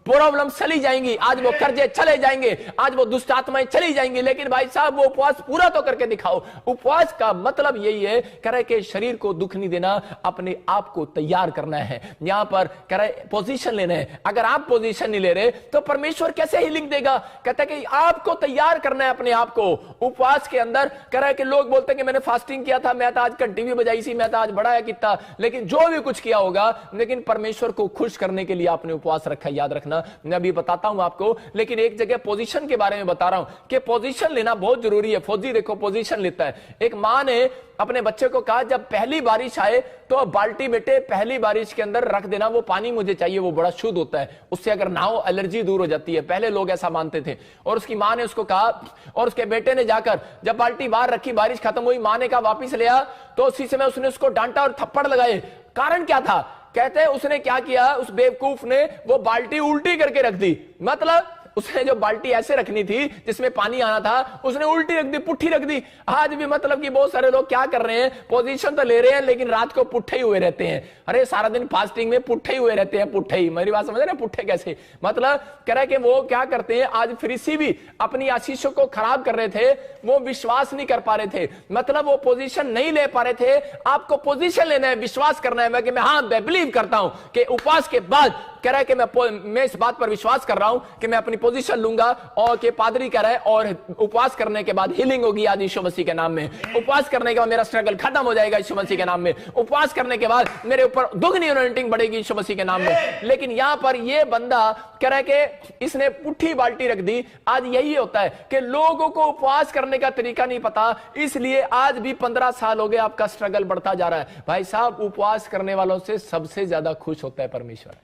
प्रॉब्लम चली जाएंगी, आज वो कर्जे चले जाएंगे, आज वो दुष्ट आत्माएं चली जाएंगी। लेकिन भाई साहब वो उपवास पूरा तो करके दिखाओ। उपवास का मतलब यही है कह रहे कि शरीर को दुख नहीं देना, अपने आप को तैयार करना है। यहां पर कह रहे पोजीशन लेना है। अगर आप पोजीशन नहीं ले रहे तो परमेश्वर कैसे हीलिंग देगा? कहता है कि आपको तैयार करना है अपने आप को। उपवास के अंदर कह रहा है कि लोग बोलते हैं कि मैंने फास्टिंग किया था, मैं तो आज घंटी भी बजाई सी, मैं तो आज बड़ा किया, लेकिन जो भी कुछ किया होगा, लेकिन परमेश्वर को खुश करने के लिए आपने उपवास रखा। याद रखना, मैं अभी बताता हूं आपको, लेकिन एक जगह पोजीशन के बारे में बता रहा हूं कि पोजीशन लेना बहुत जरूरी है। फौजी देखो पोजीशन लेता है। एक मां ने अपने बच्चे को कहा जब पहली बारिश आए तो बाल्टी बेटे पहली बारिश के अंदर रख देना, वो पानी मुझे चाहिए, वो बड़ा शुद्ध होता है, उससे अगर नहाओ एलर्जी दूर हो जाती है। पहले लोग ऐसा मानते थे। और उसकी मां ने उसको कहा, और उसके बेटे ने जाकर जब बाल्टी बाहर रखी, बारिश खत्म हुई, मां ने कहा वापिस ले आ, तो उसी समय उसने उसको डांटा और थप्पड़ लगाए। कारण क्या था? कहते हैं उसने क्या किया, उस बेवकूफ ने वो बाल्टी उल्टी करके रख दी। मतलब उसने जो बाल्टी ऐसे रखनी थी जिसमें पानी आना था, उसने उल्टी रख दी, पुट्ठी रख दी। आज भी मतलब कि बहुत सारे लोग क्या कर रहे हैं, पोजीशन तो ले रहे हैं लेकिन रात को पुट्ठे ही हुए रहते हैं। अरे सारा दिन फास्टिंग में पुट्ठे ही हुए रहते हैं, पुट्ठे ही। मेरी बात समझ रहे हैं? पुट्ठे कैसे? मतलब कह रहा है कि वो क्या करते हैं, आज फरीसी भी अपनी आशीषों को खराब कर रहे थे, वो विश्वास नहीं कर पा रहे थे, मतलब वो पोजीशन नहीं ले पा रहे थे। आपको पोजीशन लेना है, विश्वास करना है। मैं हाँ मैं बिलीव करता हूं कि उपवास के बाद कह रहा है कि मैं इस बात पर विश्वास कर रहा हूं कि मैं अपनी पोजीशन लूंगा, और कि पादरी कह रहा है और उपवास करने के बाद हीलिंग होगी आज यीशु मसीह के नाम में। उपवास करने के बाद मेरा स्ट्रगल खत्म हो जाएगा यीशु मसीह के नाम में। उपवास करने के बाद मेरे ऊपर दुगनी अनॉइंटिंग बढ़ेगी यीशु मसीह के नाम में। लेकिन यहां पर यह बंदा कह रहा है कि इसने पुट्ठी बाल्टी रख दी। आज यही होता है कि लोगों को उपवास करने का तरीका नहीं पता, इसलिए आज भी 15 साल हो गए आपका स्ट्रगल बढ़ता जा रहा है। भाई साहब उपवास करने वालों से सबसे ज्यादा खुश होता है परमेश्वर।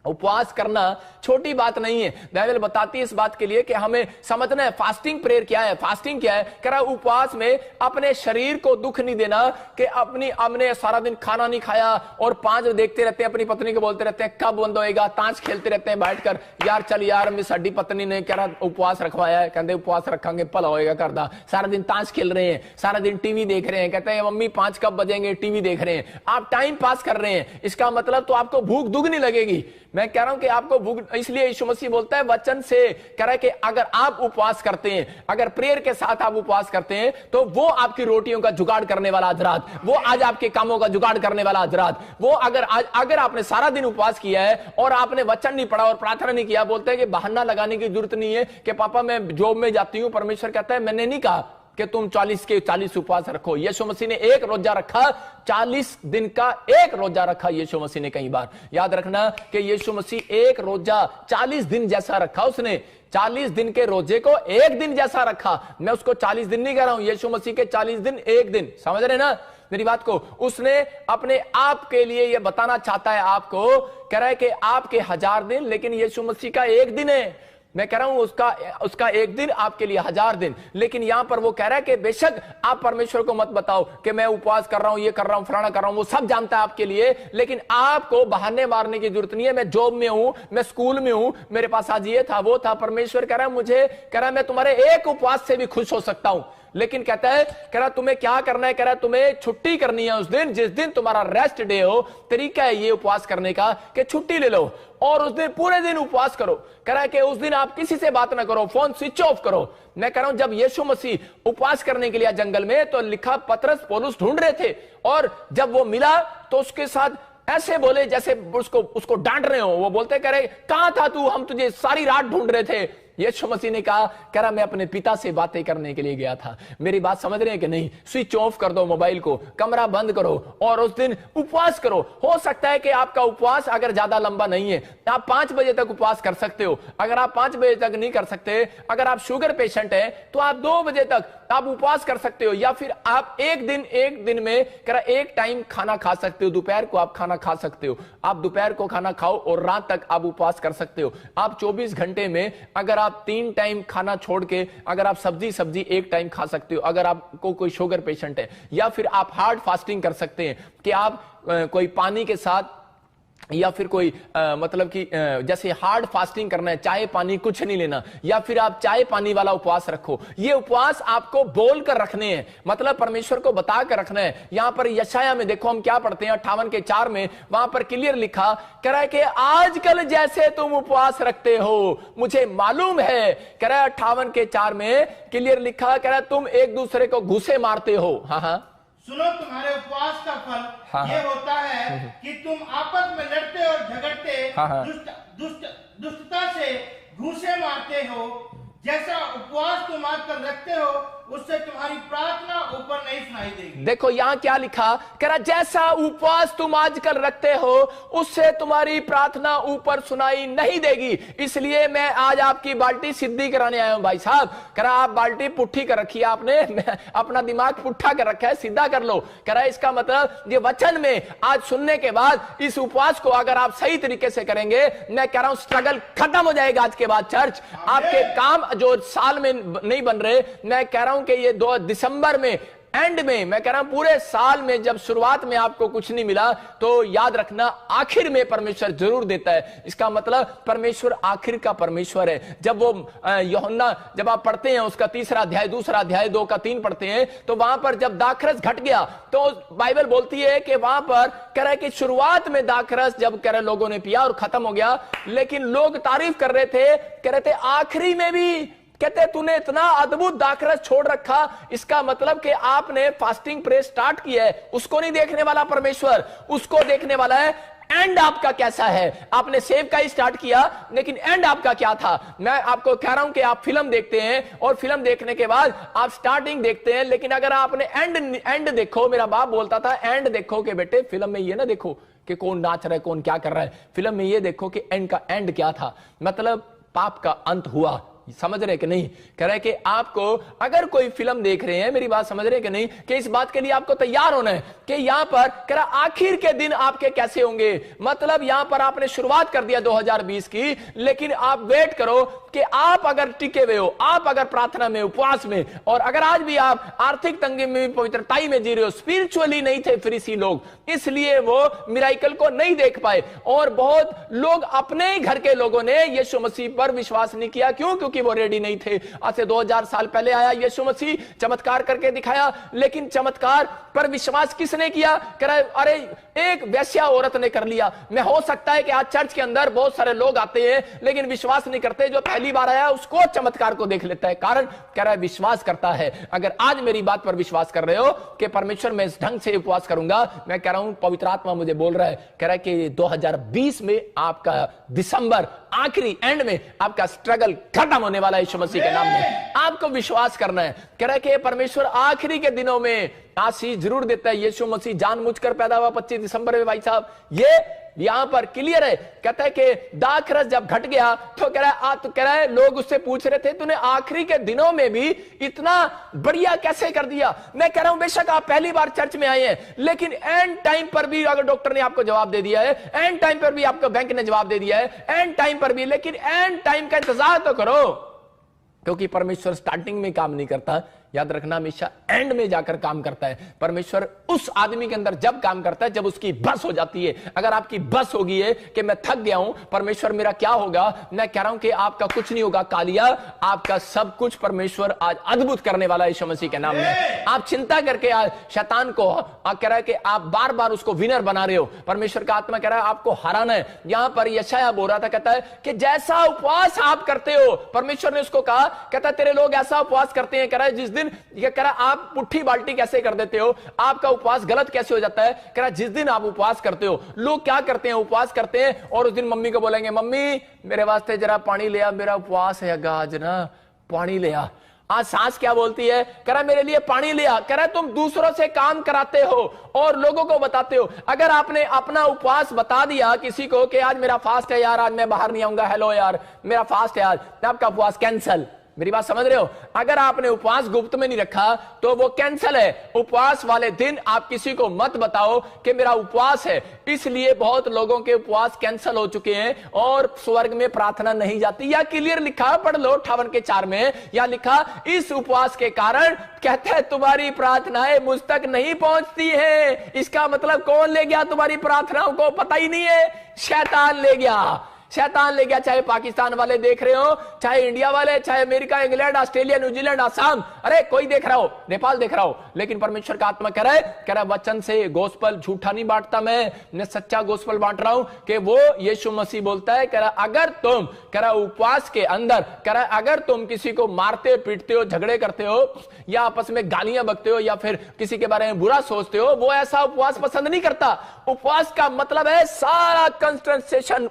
उपवास करना छोटी बात नहीं है। बाइबल बताती है इस बात के लिए कि हमें समझना है फास्टिंग प्रेयर क्या है। फास्टिंग क्या है? कह रहा उपवास में अपने शरीर को दुख नहीं देना कि हमने सारा दिन खाना नहीं खाया और 5 बजे देखते रहते हैं, अपनी पत्नी को बोलते रहते हैं कब बंद होएगा, ताश खेलते रहते हैं बैठकर, यार चल यार मैं साडी पत्नी ने कह रहा उपवास रखवाया है, कहते उपवास रखेंगे भला होएगा करदा। सारा दिन ताश खेल रहे हैं, सारा दिन टीवी देख रहे हैं, कहते हैं मम्मी 5 कब बजेंगे, टीवी देख रहे हैं, आप टाइम पास कर रहे हैं। इसका मतलब तो आपको भूख दुगनी लगेगी। मैं कह रहा हूं कि आपको भूख, इसलिए यीशु मसीह बोलता है वचन से, कह रहा है कि अगर आप उपवास करते हैं, अगर प्रेयर के साथ आप उपवास करते हैं, तो वो आपकी रोटियों का जुगाड़ करने वाला आज रात, वो आज आपके कामों का जुगाड़ करने वाला आज रात, वो अगर आपने सारा दिन उपवास किया है और आपने वचन नहीं पढ़ा और प्रार्थना नहीं किया, बोलते हैं कि बहाना लगाने की जरूरत नहीं है कि पापा मैं जॉब में जाती हूं। परमेश्वर कहता है मैंने नहीं कहा कि तुम 40 के 40 उपवास रखो। यीशु मसीह ने एक रोजा रखा, 40 दिन का एक रोजा रखा यीशु मसीह ने। कई बार याद रखना कि यीशु मसीह एक रोजा 40 दिन जैसा रखा। उसने 40 दिन के रोजे को एक दिन जैसा रखा। मैं उसको 40 दिन नहीं कह रहा हूं, यीशु मसीह के 40 दिन एक दिन। समझ रहे ना मेरी बात को? उसने अपने आप के लिए यह बताना चाहता है आपको, कह रहा है कि आपके 1000 दिन, लेकिन यीशु मसीह का एक दिन है। मैं कह रहा हूं उसका एक दिन आपके लिए 1000 दिन। लेकिन यहां पर वो कह रहा है कि बेशक आप परमेश्वर को मत बताओ कि मैं उपवास कर रहा हूं, ये कर रहा हूं, फलाना कर रहा हूं, वो सब जानता है आपके लिए, लेकिन आपको बहाने मारने की जरूरत नहीं है। मैं जॉब में हूं, मैं स्कूल में हूं, मेरे पास आज ये था वो था। परमेश्वर कह रहा है मुझे, कह रहा है मैं तुम्हारे एक उपवास से भी खुश हो सकता हूं। लेकिन कहता है, कह रहा तुम्हें क्या करना है, कह रहा तुम्हें छुट्टी करनी है उस दिन जिस दिन तुम्हारा रेस्ट डे हो। तरीका है ये उपवास करने का कि छुट्टी ले लो और उस दिन पूरे दिन उपवास करो। कह रहा है कि उस दिन आप किसी से बात ना करो, फोन स्विच ऑफ करो। मैं कह रहा हूं जब यीशु मसीह उपवास करने के लिए जंगल में, तो लिखा पतरस पौलुस ढूंढ रहे थे, और जब वो मिला तो उसके साथ ऐसे बोले जैसे उसको डांट रहे हो। वो बोलते कह रहे कहां था तू, हम तुझे सारी रात ढूंढ रहे थे। यीशु मसीह ने कहा, कह रहा मैं अपने पिता से बातें करने के लिए गया था। मेरी बात समझ रहे हैं कि नहीं? स्विच ऑफ कर दो मोबाइल को, कमरा बंद करो और उस दिन उपवास करो। हो सकता है कि आपका उपवास अगर ज्यादा लंबा नहीं है, आप 5 बजे तक उपवास कर सकते हो। अगर आप 5 बजे तक नहीं कर सकते, अगर आप शुगर पेशेंट हैं, तो आप 2 बजे तक आप उपवास कर सकते हो। या फिर आप एक दिन में एक टाइम खाना खा सकते हो। दोपहर को आप खाना खा सकते हो, आप दोपहर को खाना खाओ और रात तक आप उपवास कर सकते हो। आप 24 घंटे में अगर आप 3 टाइम खाना छोड़ के अगर आप सब्जी एक टाइम खा सकते हो, अगर आपको कोई शुगर पेशेंट है, या फिर आप हार्ड फास्टिंग कर सकते हैं कि आप कोई पानी के साथ, या फिर कोई मतलब कि जैसे हार्ड फास्टिंग करना है, चाय पानी कुछ नहीं लेना, या फिर आप चाय पानी वाला उपवास रखो। ये उपवास आपको बोल कर रखने हैं, मतलब परमेश्वर को बता कर रखना है। यहां पर यशाया में देखो हम क्या पढ़ते हैं 58:4 में, वहां पर क्लियर लिखा कह रहा है कि आजकल जैसे तुम उपवास रखते हो मुझे मालूम है, कह रहा है 58:4 में क्लियर लिखा, कह रहा है तुम एक दूसरे को घूसे मारते हो। हाँ, सुनो, तुम्हारे उपवास का फल हाँ, ये होता है कि तुम आपस में लड़ते और झगड़ते, हाँ, दुष्टता से घूंसे मारते हो। जैसा उपवास तुम आजकल रखते हो उससे तुम्हारी प्रार्थना ऊपर नहीं सुनाई देगी। देखो यहां क्या लिखा, कह रहा जैसा उपवास तुम आजकल रखते हो उससे तुम्हारी प्रार्थना ऊपर सुनाई नहीं देगी। इसलिए मैं आज आपकी बाल्टी सीधी कराने आया हूं भाई साहब। कह रहा आप बाल्टी पुट्ठी कर रखी है, आपने अपना दिमाग पुट्ठा कर रखा है, सीधा कर लो। कह रहा इसका मतलब ये वचन में आज सुनने के बाद इस उपवास को अगर आप सही तरीके से करेंगे, मैं कह रहा हूं स्ट्रगल खत्म हो जाएगा आज के बाद। चर्च आपके काम जो साल में नहीं बन रहे, मैं कह रहा हूं कि ये 2 दिसंबर में एंड में, मैं कह रहा हूं पूरे साल में जब शुरुआत में आपको कुछ नहीं मिला तो याद रखना आखिर में परमेश्वर जरूर देता है। इसका मतलब परमेश्वर आखिर का परमेश्वर है। जब वो यूहन्ना जब आप पढ़ते हैं उसका 3रा अध्याय 2रा अध्याय 2 का 3 पढ़ते हैं, तो वहां पर जब दाखरस घट गया तो बाइबल बोलती है कि वहां पर कह रहा है कि शुरुआत में दाखरस जब कह रहे लोगों ने पिया और खत्म हो गया, लेकिन लोग तारीफ कर रहे थे, कह रहे थे आखिरी में भी कहते तूने इतना अद्भुत दाखरस छोड़ रखा। इसका मतलब कि आपने फास्टिंग प्रे स्टार्ट किया है, उसको नहीं देखने वाला परमेश्वर, उसको देखने वाला है एंड आपका कैसा है। आपने सेव का ही स्टार्ट किया, लेकिन एंड आपका क्या था। मैं आपको कह रहा हूं कि आप फिल्म देखते हैं और फिल्म देखने के बाद आप स्टार्टिंग देखते हैं, लेकिन अगर आपने एंड देखो, मेरा बाप बोलता था एंड देखो कि बेटे फिल्म में ये ना देखो कि कौन नाच रहा है कौन क्या कर रहा है, फिल्म में ये देखो कि एंड का एंड क्या था, मतलब पाप का अंत हुआ। समझ रहे कि नहीं। कह रहे कि आपको अगर कोई फिल्म देख रहे हैं, मेरी बात समझ रहे कि नहीं, कि इस बात के लिए आपको तैयार होना है कि यहां पर कह रहा आखिर के दिन आपके कैसे होंगे। मतलब यहां पर आपने शुरुआत कर दिया 2020 की, लेकिन आप वेट करो कि आप अगर टिके हुए हो, आप अगर प्रार्थना में उपवास में, और अगर आज भी आप आर्थिक तंगी में पवित्रताई में जी रहे हो, स्पिरिचुअली नहीं थे फरीसी लोग, इसलिए वो मिराइकल को नहीं देख पाए। और बहुत लोग अपने ही घर के लोगों ने यीशु मसीह पर विश्वास नहीं किया। क्यों? क्योंकि वो रेडी नहीं थे। आज से 2000 साल पहले आया यीशु मसीह, चमत्कार करके दिखाया, लेकिन चमत्कार पर विश्वास किसने किया? कह रहा है अरे एक वैश्या औरत ने कर लिया। मैं हो सकता है कि आज चर्च के अंदर बहुत सारे लोग आते हैं लेकिन विश्वास नहीं करते, जो पहली बार आया उसको चमत्कार को देख लेता है। कारण कह रहा है विश्वास करता है। अगर आज मेरी बात पर विश्वास कर रहे हो कि परमेश्वर मैं इस ढंग से उपवास करूंगा, मैं कह रहा हूं पवित्र आत्मा मुझे बोल रहा है, कह रहा है कि 2020 में आपका दिसंबर आखिरी एंड में आपका स्ट्रगल खत्म होने वाला है यीशु मसीह के नाम में। आपको विश्वास करना है। कह रहा है कि परमेश्वर आखिरी के दिनों में आशीष जरूर देता है। यीशु मसीह जानबूझकर पैदा हुआ 25 दिसंबर में। भाई साहब ये यहां पर क्लियर है। कहता है कि दाखरस जब घट गया तो कह रहा है लोग उससे पूछ रहे थे तूने आखिरी के दिनों में भी इतना बढ़िया कैसे कर दिया। मैं कह रहा हूं बेशक आप पहली बार चर्च में आए हैं, लेकिन एंड टाइम पर भी अगर डॉक्टर ने आपको जवाब दे दिया है, एंड टाइम पर भी आपको बैंक ने जवाब दे दिया है, एंड टाइम पर भी, लेकिन एंड टाइम का इंतजार तो करो, क्योंकि परमेश्वर स्टार्टिंग में काम नहीं करता, याद रखना हमेशा एंड में जाकर काम करता है। परमेश्वर उस आदमी के अंदर जब काम करता है जब उसकी बस हो जाती है। अगर आपकी बस होगी है कि मैं थक गया हूं, परमेश्वर मेरा क्या होगा, मैं कह रहा हूं कि आपका कुछ नहीं होगा कालिया, आपका सब कुछ परमेश्वर आज अद्भुत करने वाला है यीशु मसीह के नाम में। आप चिंता करके आज शैतान को कह रहा है कि आप बार बार उसको विनर बना रहे हो। परमेश्वर का आत्मा कह रहा है आपको हराना है। यहां पर यशायाह बोल रहा था, कहता है कि जैसा उपवास आप करते हो, परमेश्वर ने उसको कहा, कहता है तेरे लोग ऐसा उपवास करते हैं, कह रहा है जिस दिन ये कह रहा आप पुट्ठी बाल्टी कैसे कर देते हो, आपका उपवास गलत कैसे हो जाता है। कह रहा जिस दिन आप उपवास करते हो, लोग क्या करते हैं, उपवास करते हैं और उस दिन मम्मी को बोलेंगे मम्मी मेरे वास्ते जरा पानी ले आ, मेरा उपवास है आज ना, पानी ले आ। आज सास क्या बोलती है, कह रहा मेरे लिए पानी ले आ। कह रहा तुम दूसरों से काम कराते हो और लोगों को बताते हो। अगर आपने अपना उपवास बता दिया किसी को कि आज मेरा फास्ट है यार, आज मैं बाहर नहीं आऊंगा, हेलो यार मेरा फास्ट है आज, आपका उपवास कैंसल। मेरी बात समझ रहे हो? अगर आपने उपवास गुप्त में नहीं रखा तो वो कैंसल है। उपवास वाले दिन आप किसी को मत बताओ कि मेरा उपवास है। इसलिए बहुत लोगों के उपवास कैंसल हो चुके हैं और स्वर्ग में प्रार्थना नहीं जाती। या क्लियर लिखा, पढ़ लो 58 के 4 में, या लिखा इस उपवास के कारण कहते हैं तुम्हारी प्रार्थनाएं मुझ तक नहीं पहुंचती है। इसका मतलब कौन ले गया तुम्हारी प्रार्थनाओं को? पता ही नहीं है, शैतान ले गया। शैतान ले गया। चाहे पाकिस्तान वाले देख रहे हो, चाहे इंडिया वाले, चाहे America, England, Australia, New Zealand, Assam, अरे कोई देख रहा हो, नेपाल देख रहा हो, लेकिन परमेश्वर का आत्मा कह रहा है वचन से गोस्पल झूठा नहीं बांटता मैं सच्चा गोस्पल बांट रहा हूं कि वो यीशु मसीह बोलता है, कह रहा अगर तुम उपवास के अंदर अगर तुम किसी को मारते पीटते हो, झगड़े करते हो, या आपस में गालियां बकते हो, या फिर किसी के बारे में बुरा सोचते हो, वो ऐसा उपवास पसंद नहीं करता। उपवास का मतलब है सारा कंसंट्रेशन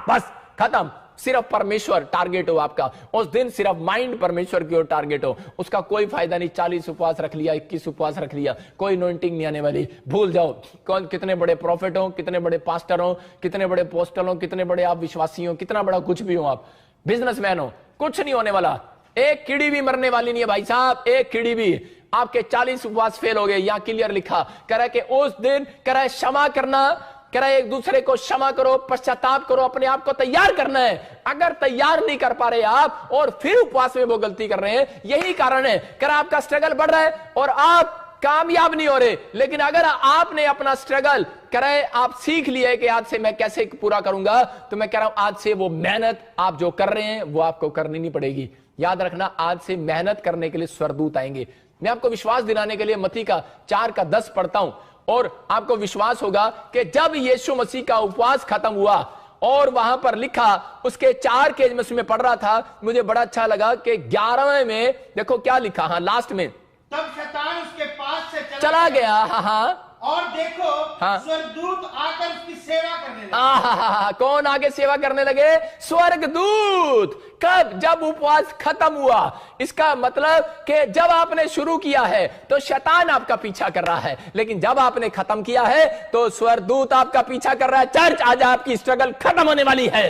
बस खत्म, सिर्फ परमेश्वर टारगेट हो आपका उस दिन, सिर्फ माइंड परमेश्वर की ओर टारगेट हो। उसका कोई फायदा नहीं 40 उपवास रख लिया, 21 उपवास रख लिया, कोई अनॉइंटिंग नहीं आने वाली। भूल जाओ कौन कितने बड़े प्रॉफिट हो, कितने बड़े पास्टर हो, कितने बड़े पोस्टर हो, कितने बड़े आप विश्वासी हो, कितना बड़ा कुछ भी हो, आप बिजनेसमैन हो, कुछ नहीं होने वाला। एक कीड़ी भी मरने वाली नहीं है भाई साहब, एक कीड़ी भी। आपके 40 उपवास फेल हो गए। यहां क्लियर लिखा कह रहा है कि उस दिन कह रहा है क्षमा करना, कह रहा है एक दूसरे को क्षमा करो, पश्चाताप करो, अपने आप को तैयार करना है। अगर तैयार नहीं कर पा रहे आप और फिर उपवास में वो गलती कर रहे हैं, यही कारण है। कह रहा आपका स्ट्रगल बढ़ रहा है और आप कामयाब नहीं हो रहे। लेकिन अगर आपने अपना स्ट्रगल कह रहे आप सीख लिया कि आज से मैं कैसे पूरा करूंगा, तो मैं कह रहा हूं आज से वो मेहनत आप जो कर रहे हैं वो आपको करनी नहीं पड़ेगी। याद रखना, आज से मेहनत करने के लिए स्वर्गदूत आएंगे। मैं आपको विश्वास दिलाने के लिए मत्ती का 4:10 पढ़ता हूं और आपको विश्वास होगा कि जब यीशु मसीह का उपवास खत्म हुआ और वहां पर लिखा उसके 4 के मैं उसमें पढ़ रहा था, मुझे बड़ा अच्छा लगा कि 11वें में देखो क्या लिखा, हाँ लास्ट में, तब शैतान उसके पास से चला गया। हाँ और देखो हाँ। स्वर्गदूत आकर उसकी सेवा करने लगे। कौन आगे सेवा करने लगे? स्वर्गदूत। कब? जब उपवास खत्म हुआ। इसका मतलब कि जब आपने शुरू किया है तो शैतान आपका पीछा कर रहा है, लेकिन जब आपने खत्म किया है तो स्वर्गदूत आपका पीछा कर रहा है। चर्च आज आपकी स्ट्रगल खत्म होने वाली है,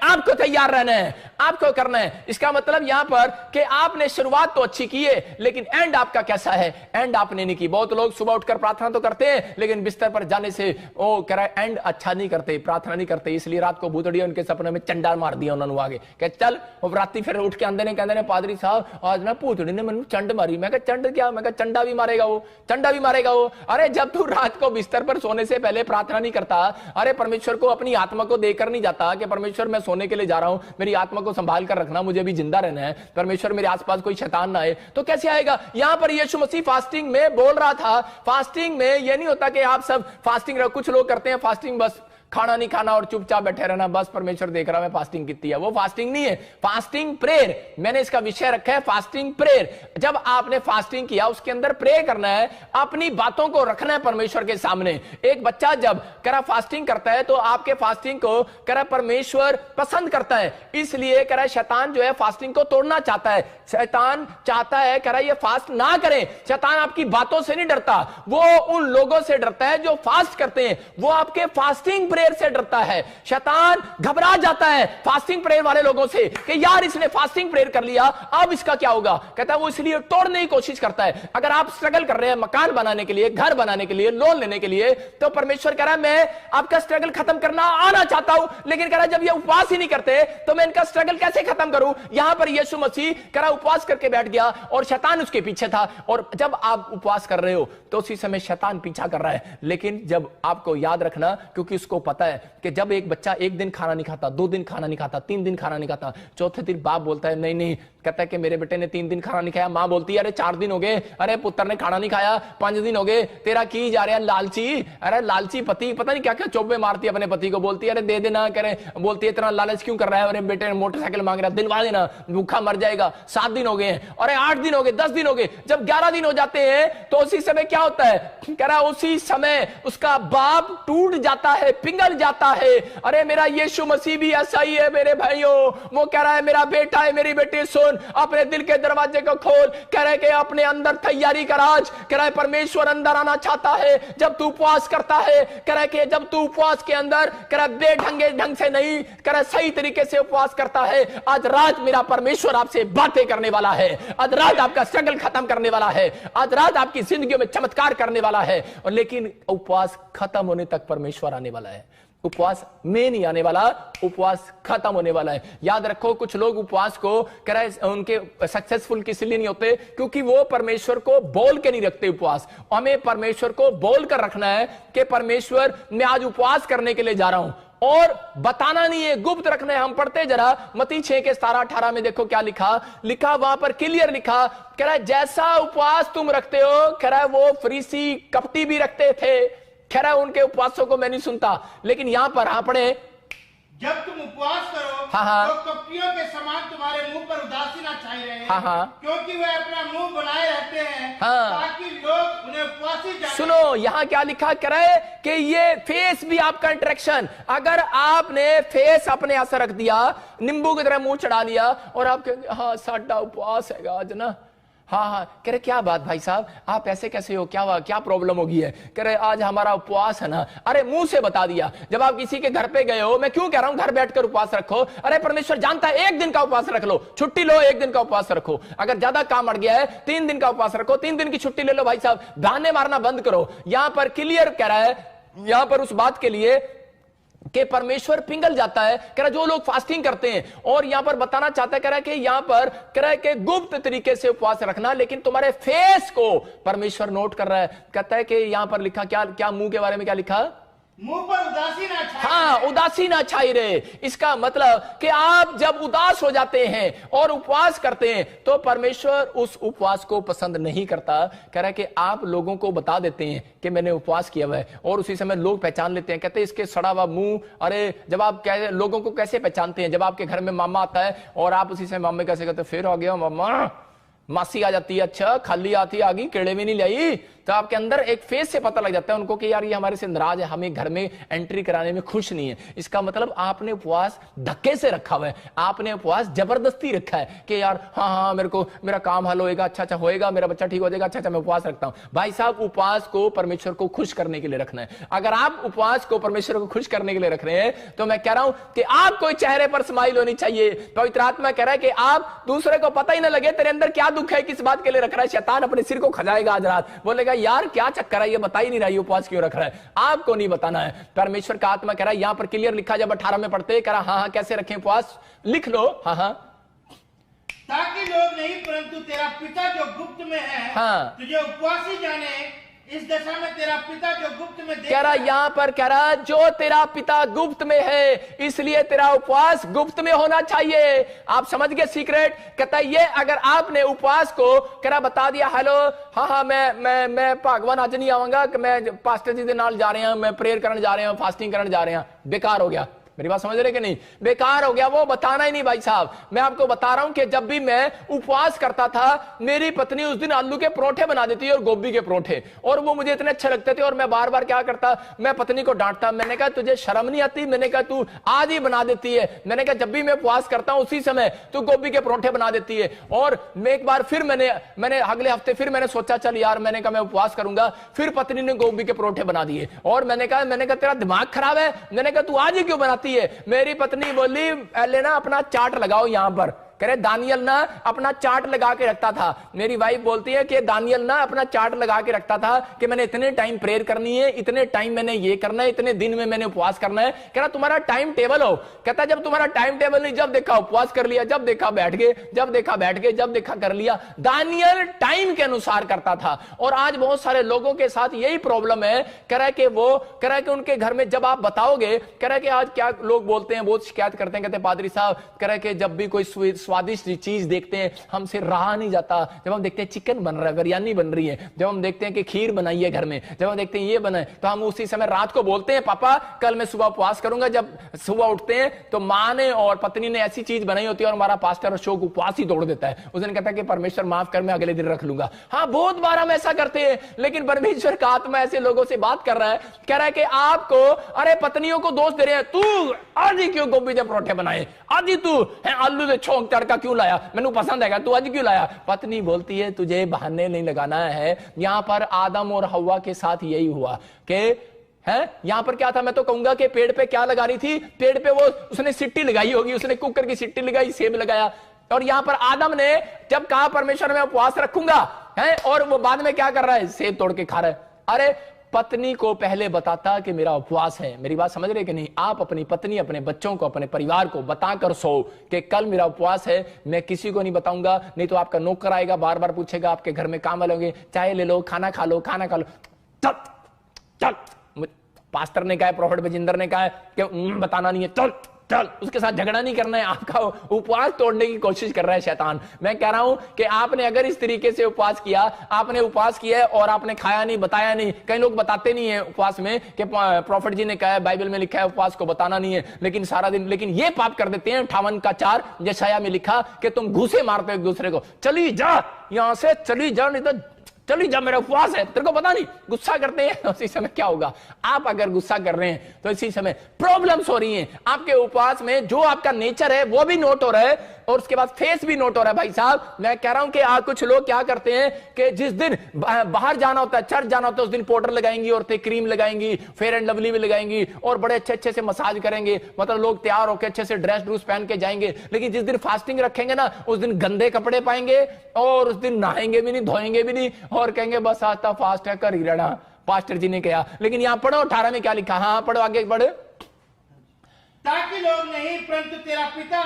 आपको तैयार रहना है, आपको करना है। इसका मतलब यहां पर कि आपने शुरुआत तो अच्छी की है, लेकिन एंड आपका कैसा है? एंड आपने नहीं की। बहुत लोग सुबह उठकर प्रार्थना तो करते हैं, लेकिन बिस्तर पर जाने से वो कह रहा है एंड अच्छा नहीं करते, प्रार्थना नहीं करते। इसलिए रात को भूतड़िया उनके सपने में चंडा मार दिया उन्होंने आगे, कह चल। और राती फिर उठ के आंदे ने कहते ने पादरी साहब आज ना भूतड़ी ने मैंने चंड मारी। मैं कहा चंड क्या? मैं कहा चंडा भी मारेगा वो, चंडा भी मारेगा वो। अरे जब तू रात को बिस्तर पर सोने से पहले प्रार्थना नहीं करता, अरे परमेश्वर को अपनी आत्मा को देकर नहीं जाता कि परमेश्वर मैं सोने के लिए जा रहा हूं, मेरी आत्मा को संभाल कर रखना, मुझे भी जिंदा रहना है, परमेश्वर मेरे आसपास कोई शैतान ना आए, तो कैसे आएगा? यहां पर यीशु मसीह फास्टिंग में बोल रहा था। फास्टिंग में यह नहीं होता कि आप सब फास्टिंग रहो। कुछ लोग करते हैं फास्टिंग बस खाना नहीं खाना और चुपचाप बैठे रहना, बस परमेश्वर देख रहा है मैं फास्टिंग कितनी है। वो फास्टिंग नहीं है, फास्टिंग प्रेयर। मैंने इसका विषय रखा है फास्टिंग प्रेयर। जब आपने फास्टिंग किया उसके अंदर प्रे करना है, अपनी बातों को रखना है परमेश्वर के सामने। एक बच्चा जब कह रहा फास्टिंग करता है तो आपके फास्टिंग को कह रहा परमेश्वर पसंद करता है। इसलिए कह रहा शैतान जो है फास्टिंग को तोड़ना चाहता है। शैतान चाहता है कह रहा ये फास्ट ना करें। शैतान आपकी बातों से नहीं डरता, वो उन लोगों से डरता है जो फास्ट करते हैं। वो आपके फास्टिंग प्रेयर से डरता है। शैतान घबरा जाता है फास्टिंग प्रेयर वाले लोगों से कि यार इसने फास्टिंग प्रेयर कर लिया, अब इसका क्या होगा। कहता है वो इसलिए तोड़ने की कोशिश करता है। अगर आप स्ट्रगल कर रहे हैं मकान बनाने के लिए, घर बनाने के लिए, लोन लेने के लिए, तो परमेश्वर कह रहा है मैं आपका स्ट्रगल खत्म करना आना चाहता हूं, लेकिन कह रहा है जब ये उपवास ही नहीं करते तो मैं इनका स्ट्रगल कैसे खत्म करूं। यहां पर यीशु मसीह कह रहा उपवास करके बैठ गया और शैतान उसके पीछे था। और जब आप उपवास कर रहे हो तो उसी समय शैतान पीछा कर रहा है। लेकिन जब आपको याद रखना, क्योंकि उसको पता है कि जब एक बच्चा एक दिन खाना नहीं खाता, 2 दिन खाना नहीं खाता, 3 दिन खाना नहीं खाता, चौथे दिन बाप बोलता है नहीं नहीं, कहता है कि मेरे बेटे ने 3 दिन खाना नहीं खाया। मां बोलती है अरे 4 दिन हो गए, अरे पुत्र ने खाना नहीं खाया, 5 दिन हो गए, तेरा की जा रहा है लालची। अरे लालची पति पता नहीं क्या क्या चौबे मारती है अपने पति को, बोलती है अरे दे देना, करे बोलती है इतना लालच क्यों कर रहा है, अरे बेटे ने मोटरसाइकिल मांग रहा है दिलवा देना, भूखा मर जाएगा। 7 दिन हो गए, अरे 8 दिन हो गए, 10 दिन हो गए। जब 11 दिन हो जाते हैं तो उसी समय क्या होता है, कह रहा उसी समय उसका बाप टूट जाता है, पिघल जाता है। अरे मेरा यीशु मसीह भी ऐसा ही है मेरे भाइयों। वो कह रहा है मेरा बेटा है, मेरी बेटी सो सुन, अपने दिल के दरवाजे को खोल, कह रहे कि अपने अंदर तैयारी कर आज, कह रहे परमेश्वर अंदर आना चाहता है जब तू उपवास करता है, कह रहे कि जब तू उपवास के अंदर कह रहे बेढंगे ढंग से नहीं, कह रहे सही तरीके से उपवास करता है, आज रात मेरा परमेश्वर आपसे बातें करने वाला है, आज रात आपका स्ट्रगल खत्म करने वाला है, आज रात आपकी जिंदगी में चमत्कार करने वाला है। और लेकिन उपवास खत्म होने तक परमेश्वर आने वाला है, उपवास में नहीं आने वाला, उपवास खत्म होने वाला है। याद रखो, कुछ लोग उपवास को कह रहे उनके सक्सेसफुल किस लिए नहीं होते, क्योंकि वो परमेश्वर को बोल के नहीं रखते उपवास। हमें परमेश्वर को बोल कर रखना है कि परमेश्वर मैं आज उपवास करने के लिए जा रहा हूं, और बताना नहीं है, गुप्त रखना है। हम पढ़ते जरा मत्ती 6 के 17-18 में, देखो क्या लिखा वहां पर क्लियर लिखा, कह रहा है जैसा उपवास तुम रखते हो, कह रहा है वो फरीसी कपटी भी रखते थे, कह रहा है उनके उपवासों को मैं नहीं सुनता। लेकिन यहां पर पढ़े, जब तुम उपवास करो तो कपटियों के समान तुम्हारे मुंह पर उदासी ना छाई रहे, क्योंकि वे अपना मुंह बनाए रहते हैं ताकि लोग उन्हें उपवासी जाने। सुनो यहां क्या लिखा करे कि ये फेस भी आपका इंटरेक्शन, अगर आपने फेस अपने ऐसा रख दिया, नींबू की तरह मुंह चढ़ा लिया और आप कहेंगे हाँ साडा उपवास है आज ना, हाँ कह रहे क्या बात भाई साहब आप ऐसे कैसे हो, क्या हुआ, क्या प्रॉब्लम होगी है, कह रहे आज हमारा उपवास है ना। अरे मुंह से बता दिया। जब आप किसी के घर पे गए हो, मैं क्यों कह रहा हूं घर बैठकर उपवास रखो, अरे परमेश्वर जानता है 1 दिन का उपवास रख लो, छुट्टी लो, 1 दिन का उपवास रखो। अगर ज्यादा काम अड़ गया है 3 दिन का उपवास रखो, 3 दिन की छुट्टी ले लो। भाई साहब बहाने मारना बंद करो। यहां पर क्लियर कह रहा है, यहां पर उस बात के लिए कि परमेश्वर पिघल जाता है, कह रहा जो लोग फास्टिंग करते हैं, और यहां पर बताना चाहता है, कह रहा है कि यहां पर कह रहा है कि गुप्त तरीके से उपवास रखना, लेकिन तुम्हारे फेस को परमेश्वर नोट कर रहा है। कहता है कि यहां पर लिखा क्या मुंह के बारे में क्या लिखा, मुंह पर उदासी ना छाई, हाँ उदासी ना छाई रहे। इसका मतलब कि आप जब उदास हो जाते हैं और उपवास करते हैं तो परमेश्वर उस उपवास को पसंद नहीं करता। कह रहा है कि आप लोगों को बता देते हैं कि मैंने उपवास किया हुआ है, और उसी समय लोग पहचान लेते हैं, कहते हैं इसके सड़ा हुआ मुंह। अरे जब आप लोगों को कैसे पहचानते हैं, जब आपके घर में मामा आता है और आप उसी समय मामे कैसे कहते फिर आ गया मामा, मासी आ जाती है, अच्छा खाली आती आ गई, केड़े भी नहीं लाई, तो आपके अंदर एक फेस से पता लग जाता है उनको कि यार ये हमारे से नाराज है, हमें घर में एंट्री कराने में खुश नहीं है। इसका मतलब आपने उपवास धक्के से रखा हुआ है, आपने उपवास जबरदस्ती रखा है कि यार हाँ मेरे को मेरा काम हल होएगा, अच्छा होएगा, मेरा बच्चा ठीक हो जाएगा, अच्छा मैं उपवास रखता हूं। भाई साहब उपवास को परमेश्वर को खुश करने के लिए रखना है। अगर आप उपवास को परमेश्वर को खुश करने के लिए रख रहे हैं तो मैं कह रहा हूं कि आपको चेहरे पर स्माइल होनी चाहिए। पवित्र आत्मा कह रहा है कि आप दूसरे को पता ही ना लगे तेरे अंदर क्या दुख है, किस बात के लिए रख रहा है। शैतान अपने सिर को खजाएगा आज रात, बोलेगा यार क्या चक्कर है, ये बता ही नहीं रहा है उपवास क्यों रख रहा है। आपको नहीं बताना है। परमेश्वर का आत्मा कह रहा है, यहां पर क्लियर लिखा, जब 18 में पढ़ते कह रहा हाँ कैसे रखें उपवास, लिख लो हाँ ताकि लोग नहीं परंतु तेरा पिता जो गुप्त में है तुझे उपवासी जाने। इस दशा में तेरा पिता जो गुप्त में कह रहा, यहां पर कह रहा जो तेरा पिता गुप्त में है, इसलिए तेरा उपवास गुप्त में होना चाहिए। आप समझ गए सीक्रेट। कहता है ये अगर आपने उपवास को कह रहा बता दिया, हेलो हाँ मैं भगवान आज नहीं आऊंगा, कि मैं पास्टर जी के नाल जा रहे हैं, मैं प्रेयर करने जा रहे हैं, फास्टिंग करने जा रहे हैं, बेकार हो गया। मेरी बात समझ रहे कि नहीं, बेकार हो गया, वो बताना ही नहीं। भाई साहब मैं आपको बता रहा हूं कि जब भी मैं उपवास करता था, मेरी पत्नी उस दिन आलू के परोठे बना देती है और गोभी के परोठे, और वो मुझे इतने अच्छे लगते थे, और मैं बार बार क्या करता, मैं पत्नी को डांटता, मैंने कहा तुझे शर्म नहीं आती, मैंने कहा तू आज ही बना देती है, मैंने कहा जब भी मैं उपवास करता हूं उसी समय तू गोभी के परोठे बना देती है। और मैं एक बार फिर मैंने अगले हफ्ते फिर मैंने सोचा चल यार, मैंने कहा मैं उपवास करूंगा, फिर पत्नी ने गोभी के परोठे बना दिए, और मैंने कहा तेरा दिमाग खराब है, मैंने कहा तू आज ही क्यों बनाती है। मेरी पत्नी बोली लेना अपना चार्ट लगाओ यहां पर, करे दानियल ना अपना चार्ट लगा के रखता था। मेरी वाइफ बोलती है कि दानियल ना अपना चार्ट लगा के रखता था कि मैंने इतने टाइम प्रेयर करनी है, इतने टाइम मैंने ये करना है, इतने दिन में मैंने उपवास करना है। कह रहा तुम्हारा टाइम टेबल हो। कहता जब तुम्हारा टाइम टेबल नहीं, जब देखा उपवास कर लिया, जब देखा बैठ गए, जब देखा बैठ गए, जब देखा कर लिया। दानियल टाइम के अनुसार करता था। और आज बहुत सारे लोगों के साथ यही प्रॉब्लम है। कह रहा है कि वो कह रहा है कि उनके घर में जब आप बताओगे, कह रहा है कि आज क्या लोग बोलते हैं, बहुत शिकायत करते हैं, कहते हैं पादरी साहब, कह रहा है कि जब भी कोई स्वादिष्ट चीज देखते हैं हमसे रहा नहीं जाता। जब हम देखते हैं चिकन बन रहा है, बिरयानी बन रही है, जब हम देखते हैं कि खीर बनाई है घर में, जब हम देखते हैं ये बना है, तो हम उसी समय रात को बोलते हैं पापा कल मैं सुबह उपवास करूंगा। जब सुबह उठते हैं तो मां ने और पत्नी ने ऐसी चीज बनाई होती है और हमारा पास्टर अशोक उपवास ही तोड़ देता है। उस दिन कहता है कि परमेश्वर माफ कर, मैं अगले दिन रख लूंगा। हाँ बहुत बार हम ऐसा करते हैं, लेकिन परमेश्वर का आत्मा ऐसे लोगों से बात कर रहा है, कह रहा है कि आपको अरे पत्नियों को दोष दे रहे हैं, तू आज ही क्यों गोभी के परोठे बनाए, आज ही तू आलू से छोंक लड़का क्यों लाया, मैंने पसंद है, तू आज क्यों लाया? पत्नी बोलती है तुझे बहाने नहीं लगाना है। यहां पर आदम और हव्वा के साथ यही हुआ कि है, यहां पर क्या था, मैं तो कहूंगा कि पेड़ पे क्या लगा रही थी, पेड़ पे वो उसने सिट्टी लगाई होगी, उसने कुकर की सिट्टी लगाई, सेब लगाया। और यहां पर आदम ने जब कहा परमेश्वर मैं उपवास रखूंगा, है, और वो बाद में क्या कर रहा है, सेब तोड़ के खा रहा है। अरे पत्नी को पहले बताता कि मेरा उपवास है। मेरी बात समझ रहे कि नहीं? आप अपनी पत्नी, अपने बच्चों को, अपने परिवार को बताकर सो कि कल मेरा उपवास है, मैं किसी को नहीं बताऊंगा, नहीं तो आपका नौकर आएगा, बार बार पूछेगा, आपके घर में काम वाले होंगे, चाय ले लो, खाना खा लो, खाना खा लो। चल चल, पास्टर ने कहा है, प्रोफेट बजिंदर ने कहा है कि बताना नहीं है, चल चल, उसके साथ झगड़ा नहीं करना है। आपका उपवास तोड़ने की कोशिश कर रहा है शैतान। मैं कह रहा हूं कि आपने अगर इस तरीके से उपवास किया, आपने उपवास किया है और आपने खाया नहीं, बताया नहीं। कई लोग बताते नहीं है उपवास में कि प्रॉफिट जी ने कहा है, बाइबल में लिखा है उपवास को बताना नहीं है, लेकिन सारा दिन, लेकिन ये पाप कर देते हैं। 58:4 यशाया में लिखा कि तुम घूसे मारते हो एक दूसरे को, चली जा यहां से, चली जा, नहीं तो चली जा, मेरा उपवास है, तेरे को पता नहीं। गुस्सा करते हैं, उसी समय क्या होगा, आप अगर गुस्सा कर रहे हैं तो इसी समय प्रॉब्लम्स हो रही हैं आपके उपवास में। जो आपका नेचर है वो भी नोट हो रहा है और उसके बाद फेस भी नोट हो रहा है। भाई साहब मैं कह रहा हूं कि कुछ लोग क्या करते हैं कि जिस दिन बाहर जाना होता है, चर्च जाना होता है, उस दिन पाउडर लगाएंगी, औरतें क्रीम लगाएंगी, फेयर एंड लवली भी लगाएंगी और बड़े अच्छे अच्छे से मसाज करेंगे, मतलब लोग तैयार होकर अच्छे से ड्रेस ड्रूस पहन के जाएंगे। लेकिन जिस दिन फास्टिंग रखेंगे ना, उस दिन गंदे कपड़े पाएंगे और उस दिन नहाएंगे भी नहीं, धोएंगे भी नहीं और कहेंगे बस आज तो फास्ट है, कर ही रहना। पास्टर जी ने कहा, लेकिन यहां पढ़ो 18 में क्या लिखा, हाँ पढ़ो, आगे पढ़ो। ताकि लोग नहीं, परंतु तेरा पिता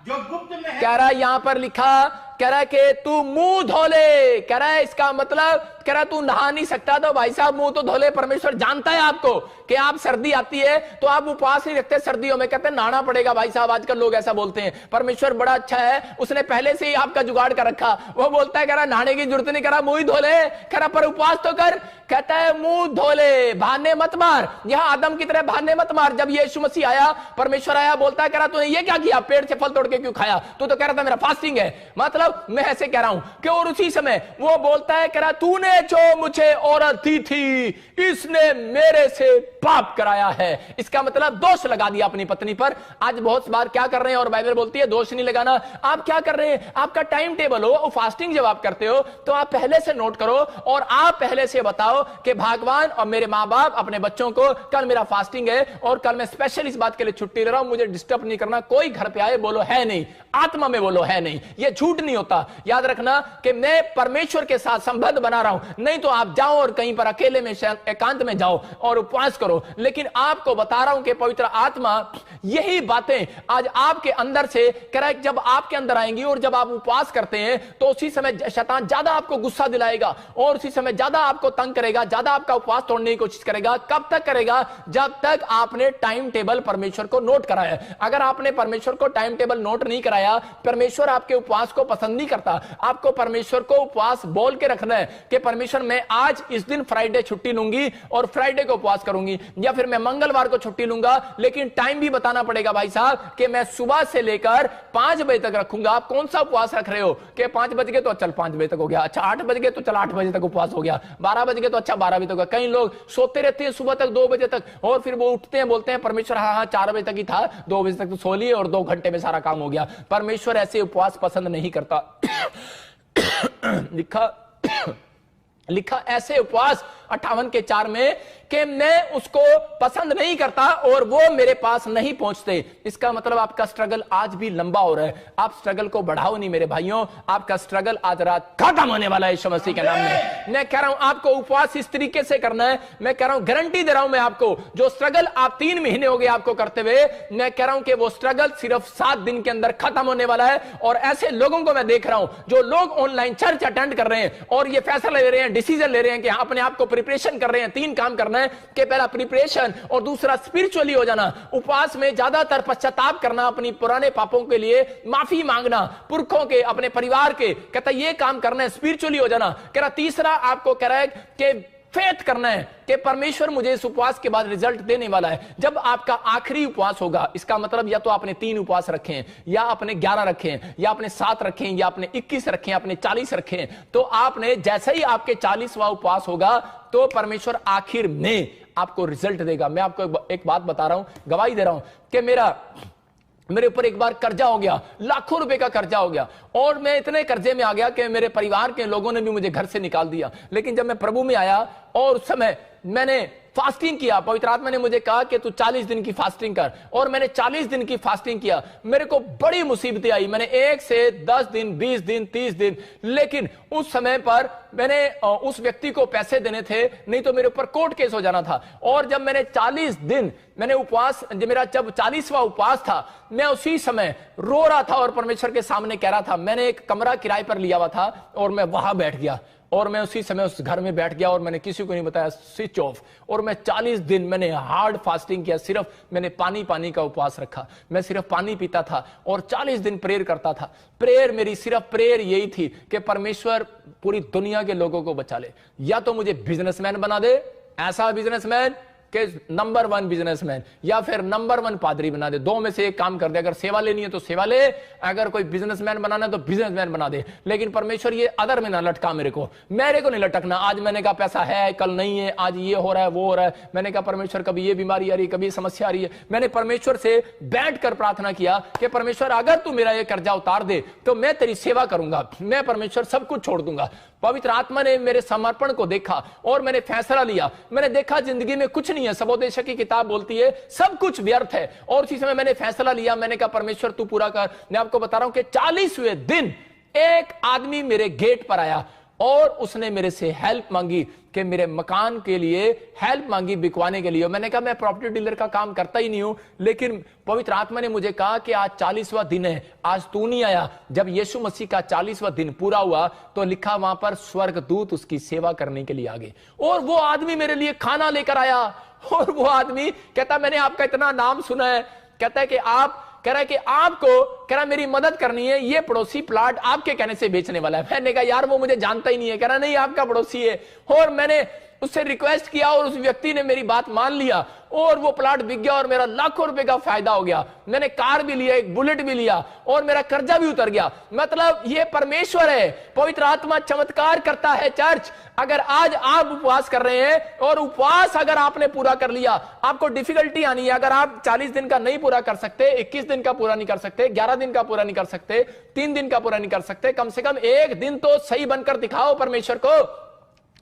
जो गुप्त में है। कह रहा है यहां पर लिखा, कह रहा है कि तू मुंह धो ले। कह रहा है इसका मतलब, कह रहा है तू नहा नहीं सकता तो भाई साहब मुंह तो धो ले। परमेश्वर जानता है आपको कि आप सर्दी आती है तो आप उपवास नहीं रखते, सर्दियों में कहते हैं नहाना पड़ेगा। भाई साहब आजकल लोग ऐसा बोलते हैं। परमेश्वर बड़ा अच्छा है, उसने पहले से ही आपका जुगाड़ कर रखा। वो बोलता है कह रहा नहाने की जरूरत नहीं, कह रहा मुंह ही धो ले, कह रहा पर उपवास तो कर। कहता है मुंह धो ले, बहाने मत मार। यहां आदम की तरह बहाने मत मार। जब यीशु मसीह आया, परमेश्वर आया, बोलता है कह रहा तूने ये क्या किया, पेड़ से फल तोड़ के क्यों खाया, तू तो कह रहा था मेरा फास्टिंग है। मतलब मैं ऐसे कह रहा हूं कि और उसी समय वो बोलता है कह रहा तूने जो मुझे औरत दी थी इसने मेरे से पाप कराया है। इसका मतलब दोष लगा दिया अपनी पत्नी पर। आज बहुत बार क्या कर रहे हैं, और बाइबल बोलती है दोष नहीं लगाना। आप क्या कर रहे हैं, आपका टाइम टेबल हो, फास्टिंग जब आप करते हो तो आप पहले से नोट करो और आप पहले से बताओ कि भगवान और मेरे मां बाप अपने बच्चों को कल मेरा फास्टिंग है और कल मैं स्पेशल इस बात के लिए छुट्टी ले रहा हूं, मुझे डिस्टर्ब नहीं करना। कोई घर पे आए बोलो है नहीं, आत्मा में बोलो है नहीं, ये झूठ नहीं होता। याद रखना कि मैं परमेश्वर के साथ संबंध बना रहा हूं। नहीं तो आप जाओ और कहीं पर अकेले में एकांत में जाओ और उपवास करो। लेकिन आपको बता रहा हूं कि पवित्र आत्मा यही बातें आज आपके अंदर से कह रहा है, जब आपके अंदर आएंगी और जब आप उपवास करते हैं तो उसी समय शैतान ज्यादा आपको गुस्सा दिलाएगा और उसी समय ज्यादा आपको तंग करेगा, ज्यादा आपका उपवास तोड़ने की कोशिश करेगा। कब तक करेगा, जब तक आपने टाइम टेबल परमेश्वर को नोट कराया। अगर आपने परमेश्वर को टाइम टेबल नोट नहीं कराया, परमेश्वर आपके उपवास को पसंद नहीं करता। आपको परमेश्वर को उपवास बोल के रखना है कि परमेश्वर मैं आज इस दिन फ्राइडे छुट्टी लूंगी और फ्राइडे को उपवास करूंगी, या फिर मैं मंगलवार को छुट्टी लूंगा। लेकिन टाइम भी बताना पड़ेगा भाई साहब कि मैं सुबह से लेकर 5 बजे तक रखूंगा। आप कौन सा उपवास रख रहे हो कि 5 बज गए तो चल 5 बजे तक हो गया, अच्छा 8 बज गए तो चल 8 बजे तक उपवास हो गया, 12 बज गए तो अच्छा 12 बजे तक हो गया। कई लोग सोते रहते हैं सुबह तक 2 बजे तक और फिर वो उठते हैं बोलते हैं परमेश्वर हाँ 4 बजे तक ही था, 2 बजे तक तो सो लिए और 2 घंटे में सारा काम हो गया। परमेश्वर ऐसे उपवास पसंद नहीं करता। लिखा ऐसे उपवास 58:4 में कि मैं उसको पसंद नहीं करता और वो मेरे पास नहीं पहुंचते। इसका मतलब आपका स्ट्रगल आज भी लंबा हो रहा है। आप स्ट्रगल को बढ़ाओ नहीं मेरे भाइयों, आपका स्ट्रगल आज रात खत्म होने वाला है यीशु मसीह के नाम में। मैं कह रहा हूं आपको उपवास इस तरीके से करना है। मैं कह रहा हूं, गारंटी दे रहा हूं मैं आपको, जो स्ट्रगल आप 3 महीने हो गए आपको करते हुए, मैं कह रहा हूं कि वो स्ट्रगल सिर्फ 7 दिन के अंदर खत्म होने वाला है। और ऐसे लोगों को मैं देख रहा हूं जो लोग ऑनलाइन चर्च अटेंड कर रहे हैं और ये फैसला ले रहे हैं, डिसीजन ले रहे हैं कि अपने आप को प्रिपरेशन कर रहे हैं। 3 काम करना है कि पहला प्रिपरेशन और दूसरा स्पिरिचुअली हो जाना। उपवास में ज्यादातर पश्चाताप करना, अपनी पुराने पापों के लिए माफी मांगना, पुरखों के, अपने परिवार के, कहता ये काम करना है, स्पिरिचुअली हो जाना। कह रहा तीसरा आपको कह रहा है कि फेथ करना है कि परमेश्वर मुझे इस उपवास के बाद रिजल्ट देने वाला है। जब आपका आखिरी उपवास होगा, इसका मतलब या तो आपने 3 उपवास रखे हैं, या आपने 11 रखे हैं, या आपने 7 रखे हैं, या आपने 21 रखे हैं, आपने 40 रखे हैं, तो आपने जैसे ही आपके 40वां उपवास होगा तो परमेश्वर आखिर में आपको रिजल्ट देगा। मैं आपको एक बात बता रहा हूं, गवाही दे रहा हूं कि मेरा मेरे ऊपर एक बार कर्जा हो गया, लाखों रुपए का कर्जा हो गया, और मैं इतने कर्जे में आ गया कि मेरे परिवार के लोगों ने भी मुझे घर से निकाल दिया। लेकिन जब मैं प्रभु में आया और उस समय मैंने फास्टिंग किया, पवित्र आत्मा ने मुझे कहा कि तू 40 दिन की फास्टिंग कर, और मैंने 40 दिन की फास्टिंग किया। मेरे को बड़ी मुसीबतें आई, मैंने 1 से 10 दिन, 20 दिन, 30 दिन, लेकिन उस समय पर मैंने उस व्यक्ति को पैसे देने थे, नहीं तो मेरे ऊपर कोर्ट केस हो जाना था। और जब मैंने 40 दिन मैंने उपवास, मेरा जब 40वां उपवास था, मैं उसी समय रो रहा था और परमेश्वर के सामने कह रहा था। मैंने एक कमरा किराए पर लिया हुआ था और मैं वहां बैठ गया, और मैं उसी समय उस घर में बैठ गया और मैंने किसी को नहीं बताया, स्विच ऑफ। और मैं 40 दिन मैंने हार्ड फास्टिंग किया, सिर्फ मैंने पानी का उपवास रखा, मैं सिर्फ पानी पीता था और 40 दिन प्रेयर करता था। प्रेयर, मेरी सिर्फ प्रेयर यही थी कि परमेश्वर पूरी दुनिया के लोगों को बचा ले, या तो मुझे बिजनेसमैन बना दे, ऐसा बिजनेसमैन कि नंबर 1 बिजनेसमैन, या फिर नंबर 1 पादरी बना दे। 2 में से एक काम कर दे। अगर सेवा लेनी है तो सेवा ले, अगर कोई बिजनेसमैन बनाना है तो बिजनेसमैन बना दे। लेकिन परमेश्वर ये अदर में ना लटका मेरे को नहीं लटकना। आज मैंने कहा पैसा है, कल नहीं है, आज ये हो रहा है, वो हो रहा है। मैंने कहा परमेश्वर कभी ये बीमारी आ रही है, कभी समस्या आ रही है। मैंने परमेश्वर से बैठ कर प्रार्थना किया कि परमेश्वर अगर तू मेरा ये कर्जा उतार दे तो मैं तेरी सेवा करूंगा, मैं परमेश्वर सब कुछ छोड़ दूंगा। पवित्र आत्मा ने मेरे समर्पण को देखा और मैंने फैसला लिया। मैंने देखा जिंदगी में कुछ नहीं है, सबोदेशक की किताब बोलती है सब कुछ व्यर्थ है। और उसी समय मैंने फैसला लिया, मैंने कहा परमेश्वर तू पूरा कर। मैं आपको बता रहा हूं कि 40वें दिन एक आदमी मेरे गेट पर आया और उसने मेरे से हेल्प मांगी कि मेरे मकान के लिए हेल्प मांगी, बिकवाने के लिए। मैंने कहा मैं प्रॉपर्टी डीलर का काम करता ही नहीं हूं, लेकिन पवित्र आत्मा ने मुझे कहा कि आज 40वां दिन है, आज तू नहीं आया। जब यीशु मसीह का 40वां दिन पूरा हुआ तो लिखा वहां पर स्वर्गदूत उसकी सेवा करने के लिए आ गए, और वो आदमी मेरे लिए खाना लेकर आया। और वो आदमी कहता मैंने आपका इतना नाम सुना है, कहता है कि आप, कह रहा है कि आपको, कह रहा मेरी मदद करनी है, ये पड़ोसी प्लाट आपके कहने से बेचने वाला है। मैंने कहा यार वो मुझे जानता ही नहीं है। कह रहा नहीं आपका पड़ोसी है। और मैंने उससे रिक्वेस्ट किया और उस व्यक्ति ने मेरी बात मान लिया और वो प्लाट बिक गया और मेरा लाखों रुपए का फायदा हो गया। मैंने कार भी लिया, एक बुलेट भी लिया और मेरा कर्जा भी उतर गया। मतलब ये परमेश्वर है, पवित्र आत्मा चमत्कार करता है। चर्च, अगर आज आप उपवास कर रहे हैं और उपवास अगर आपने पूरा कर लिया, आपको डिफिकल्टी आनी है। अगर आप 40 दिन का नहीं पूरा कर सकते, 21 दिन का पूरा नहीं कर सकते, 11 दिन का पूरा नहीं कर सकते, 3 दिन का पूरा नहीं कर सकते, कम से कम एक दिन तो सही बनकर दिखाओ परमेश्वर को।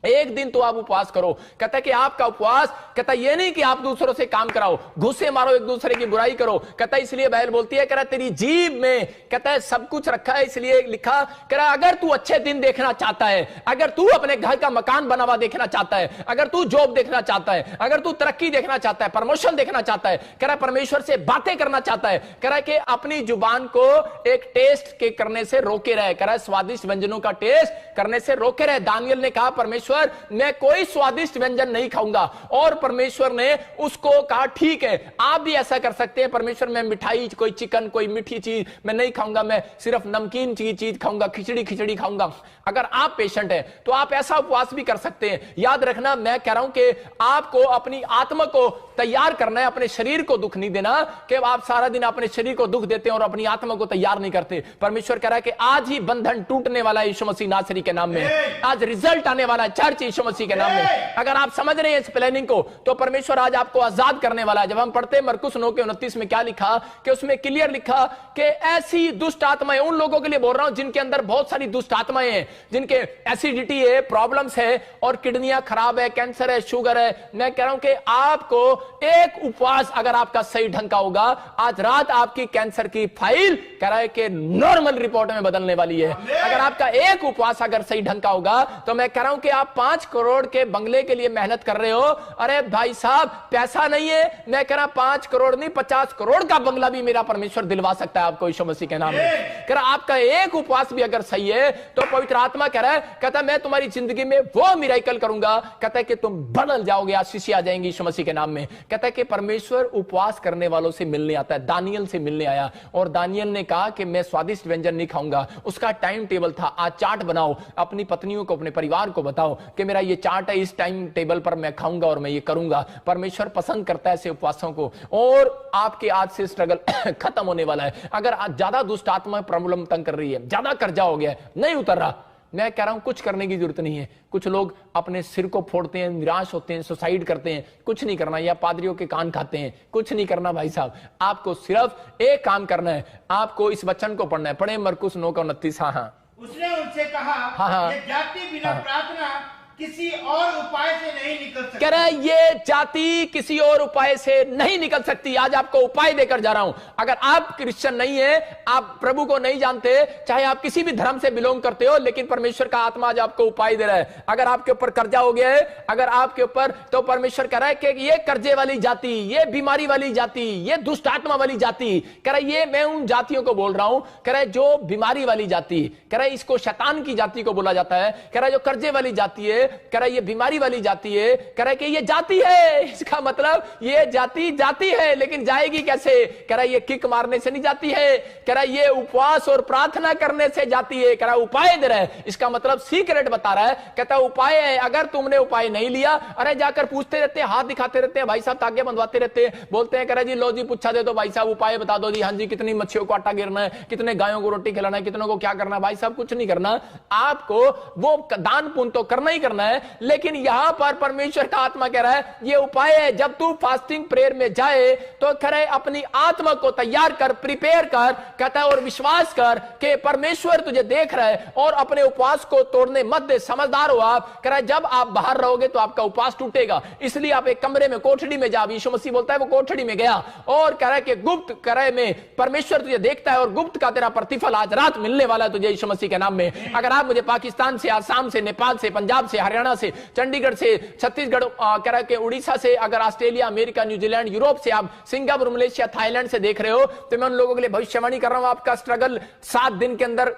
एक दिन तो आप उपवास करो। कहता है कि आपका उपवास, कहता है ये नहीं कि आप दूसरों से काम कराओ, घुसे मारो, एक दूसरे की बुराई करो। कहता है इसलिए बाइबल बोलती है, कह रहा तेरी जीभ में, कहता है सब कुछ रखा है, इसलिए लिखा, कह रहा अगर तू अच्छे दिन देखना चाहता है, अगर तू अपने घर का मकान बना हुआ देखना चाहता है, अगर तू जॉब देखना चाहता है, अगर तू तरक्की देखना चाहता है, प्रमोशन देखना चाहता है, कह रहा परमेश्वर से बातें करना चाहता है, कह रहा कि अपनी जुबान को एक टेस्ट के करने से रोके रहे। कह रहा स्वादिष्ट व्यंजनों का टेस्ट करने से रोके रहे। दानियल ने कहा परमेश्वर मैं कोई स्वादिष्ट व्यंजन नहीं खाऊंगा, और परमेश्वर ने उसको कहा ठीक है आप भी ऐसा कर सकते हैं। परमेश्वर मैं मिठाई, कोई चिकन, कोई मीठी चीज मैं नहीं खाऊंगा, मैं सिर्फ नमकीन चीज खाऊंगा, खिचड़ी खाऊंगा। अगर आप पेशेंट हैं तो आप ऐसा उपवास भी कर सकते हैं। याद रखना मैं कह रहा हूं कि आपको अपनी आत्मा को तैयार करना है, अपने शरीर को दुख नहीं देना कि आप सारा दिन अपने शरीर को दुख देते हैं और अपनी आत्मा को तैयार नहीं करते। परमेश्वर कह रहा है कि आज ही बंधन टूटने वाला है यीशु मसीह नासरी के नाम में, आज रिजल्ट आने वाला है चर्च यीशु मसीह के नाम में। अगर आप समझ रहे हैं इस प्लानिंग को तो परमेश्वर आज आपको आजाद करने वाला है। जब हम पढ़ते हैं मरकुस 9:29 में क्या लिखा कि उसमें क्लियर लिखा कि ऐसी दुष्ट आत्माएं, उन लोगों के लिए बोल रहा हूं जिनके अंदर बहुत सारी दुष्ट आत्माएं हैं, जिनके एसिडिटी है, प्रॉब्लम्स है और किडनियां खराब है, कैंसर है, शुगर है। मैं कह रहा हूं कि आपको एक उपवास अगर आपका सही ढंग का होगा, आज रात आपकी कैंसर की फाइल कह रहा है कि नॉर्मल रिपोर्ट में बदलने वाली है। अगर आपका एक उपवास अगर सही ढंग का होगा तो मैं कह रहा हूं कि आप 5 करोड़ के बंगले के लिए मेहनत कर रहे हो। अरे भाई साहब पैसा नहीं है, मैं कह रहा 5 करोड़ नहीं 50 करोड़ का बंगला भी मेरा परमेश्वर दिलवा सकता है आपको यीशु मसीह के नाम में। कह रहा आपका एक उपवास भी अगर सही है तो पवित्र आत्मा कह रहा है, कहता मैं तुम्हारी जिंदगी में वो मिरेकल करूंगा, कहता है कि तुम बदल जाओगे, आशीष आ जाएंगी यीशु मसीह के नाम में। कहता है कि परमेश्वर उपवास करने वालों से मिलने आता है। दानियल से मिलने आया और दानियल ने कहा कि मैं स्वादिष्ट व्यंजन नहीं खाऊंगा। उसका टाइम टेबल था, आज चार्ट बनाओ, अपनी पत्नियों को, अपने परिवार को बताओ कि मेरा ये चार्ट है, इस टाइम टेबल पर मैं खाऊंगा और मैं ये करूंगा। परमेश्वर पसंद करता है ऐसे उपवासों को। और आपके आज से स्ट्रगल खत्म होने वाला है। अगर आज ज्यादा दुष्ट आत्मा प्रॉब्लम तंग कर रही है, ज्यादा कर्जा हो गया है, नहीं उतर रहा, मैं कह रहा हूं कुछ करने की जरूरत नहीं है। कुछ लोग अपने सिर को फोड़ते हैं, निराश होते हैं, सुसाइड करते हैं, कुछ नहीं करना, या पादरियों के कान खाते हैं, कुछ नहीं करना भाई साहब। आपको सिर्फ एक काम करना है, आपको इस वचन को पढ़ना है। पढ़े मरकुस 9:29। हाँ, उसने उनसे कहा, ये जाति बिना प्रार्थना किसी और उपाय से नहीं निकल सकती। कह रहा है ये जाति किसी और उपाय से नहीं निकल सकती। आज आपको उपाय देकर जा रहा हूं। अगर आप क्रिश्चियन नहीं है, आप प्रभु को नहीं जानते, चाहे आप किसी भी धर्म से बिलोंग करते हो, लेकिन परमेश्वर का आत्मा आज आपको उपाय दे रहा है। अगर आपके ऊपर कर्जा हो गया है, अगर आपके ऊपर, तो परमेश्वर कह रहा है कि ये कर्जे वाली जाति, ये बीमारी वाली जाति, ये दुष्ट आत्मा वाली जाति, कह रहा है ये मैं उन जातियों को बोल रहा हूं। कह रहा है जो बीमारी वाली जाति, कह रहा है इसको शैतान की जाति को बोला जाता है। कह रहा है जो कर्जे वाली जाति है, कह रहा है ये बीमारी वाली जाति है, कह रहा है कि ये जाति है। इसका मतलब ये जाति है, लेकिन जाएगी कैसे? कह रहा है ये किक मारने से नहीं जाती है, कह रहा है ये उपवास और प्रार्थना करने से जाती है। कह रहा है उपाय दे रहा है, इसका मतलब सीक्रेट बता रहा है। कहता है उपाय है। अगर तुमने उपाय नहीं लिया, अरे जाकर पूछते रहते हैं, हाथ दिखाते रहते हैं, भाई साहब तागे बंधवाते रहते हैं, बोलते हैं कह रहा जी लो जी पूछा दे दो भाई साहब, उपाय बता दो जी। हाँ जी, कितनी मच्छियों को आटा गिरना है, कितने गायों को रोटी खिलाना है, कितनों को क्या करना है? भाई साहब कुछ नहीं करना, आपको वो दान पुण्य तो करना ही करना है, लेकिन यहां पर परमेश्वर का आत्मा कह रहा है ये उपाय है। जब तू फास्टिंग प्रेयर में जाए तो कह रहे अपनी आत्मा को तैयार कर, प्रिपेयर कर, कहता है और विश्वास कर कि परमेश्वर तुझे देख रहा है, और अपने उपवास को तोड़ने मत दे। समझदार हो आप। कह रहा है जब आप बाहर रहोगे तो आपका उपवास टूटेगा, इसलिए आप एक कमरे में, कोठड़ी में जा। यीशु मसीह बोलता है वो कोठड़ी में गया और कह रहा है कि गुप्त करे में परमेश्वर तुझे देखता है, और गुप्त का तेरा प्रतिफल आज रात मिलने वाला है तुझे यीशु मसीह के नाम में। अगर आप मुझे पाकिस्तान से, आसाम से, नेपाल से, पंजाब से, हरियाणा से, चंडीगढ़ से, छत्तीसगढ़, कह रहा है कि उड़ीसा से, अगर ऑस्ट्रेलिया, अमेरिका, न्यूजीलैंड, यूरोप से, आप सिंगापुर, मलेशिया, थाईलैंड से देख रहे हो, तो मैं उन लोगों के लिए भविष्यवाणी कर रहा हूं, आपका स्ट्रगल 7 दिन के अंदर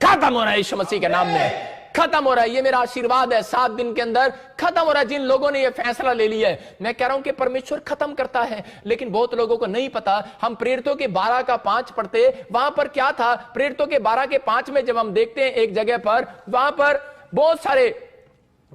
खत्म हो रहा है यीशु मसीह के नाम में। खत्म हो रहा है, ये मेरा आशीर्वाद है। 7 दिन के अंदर खत्म हो रहा है। जिन लोगों ने ये फैसला ले लिया है, मैं कह रहा हूं कि परमेश्वर खत्म करता है, लेकिन बहुत लोगों को नहीं पता। हम प्रेरितों के 12:5 पढ़ते, वहां पर क्या था? प्रेरितों के 12:5 में जब हम देखते हैं एक जगह पर, वहां पर बहुत सारे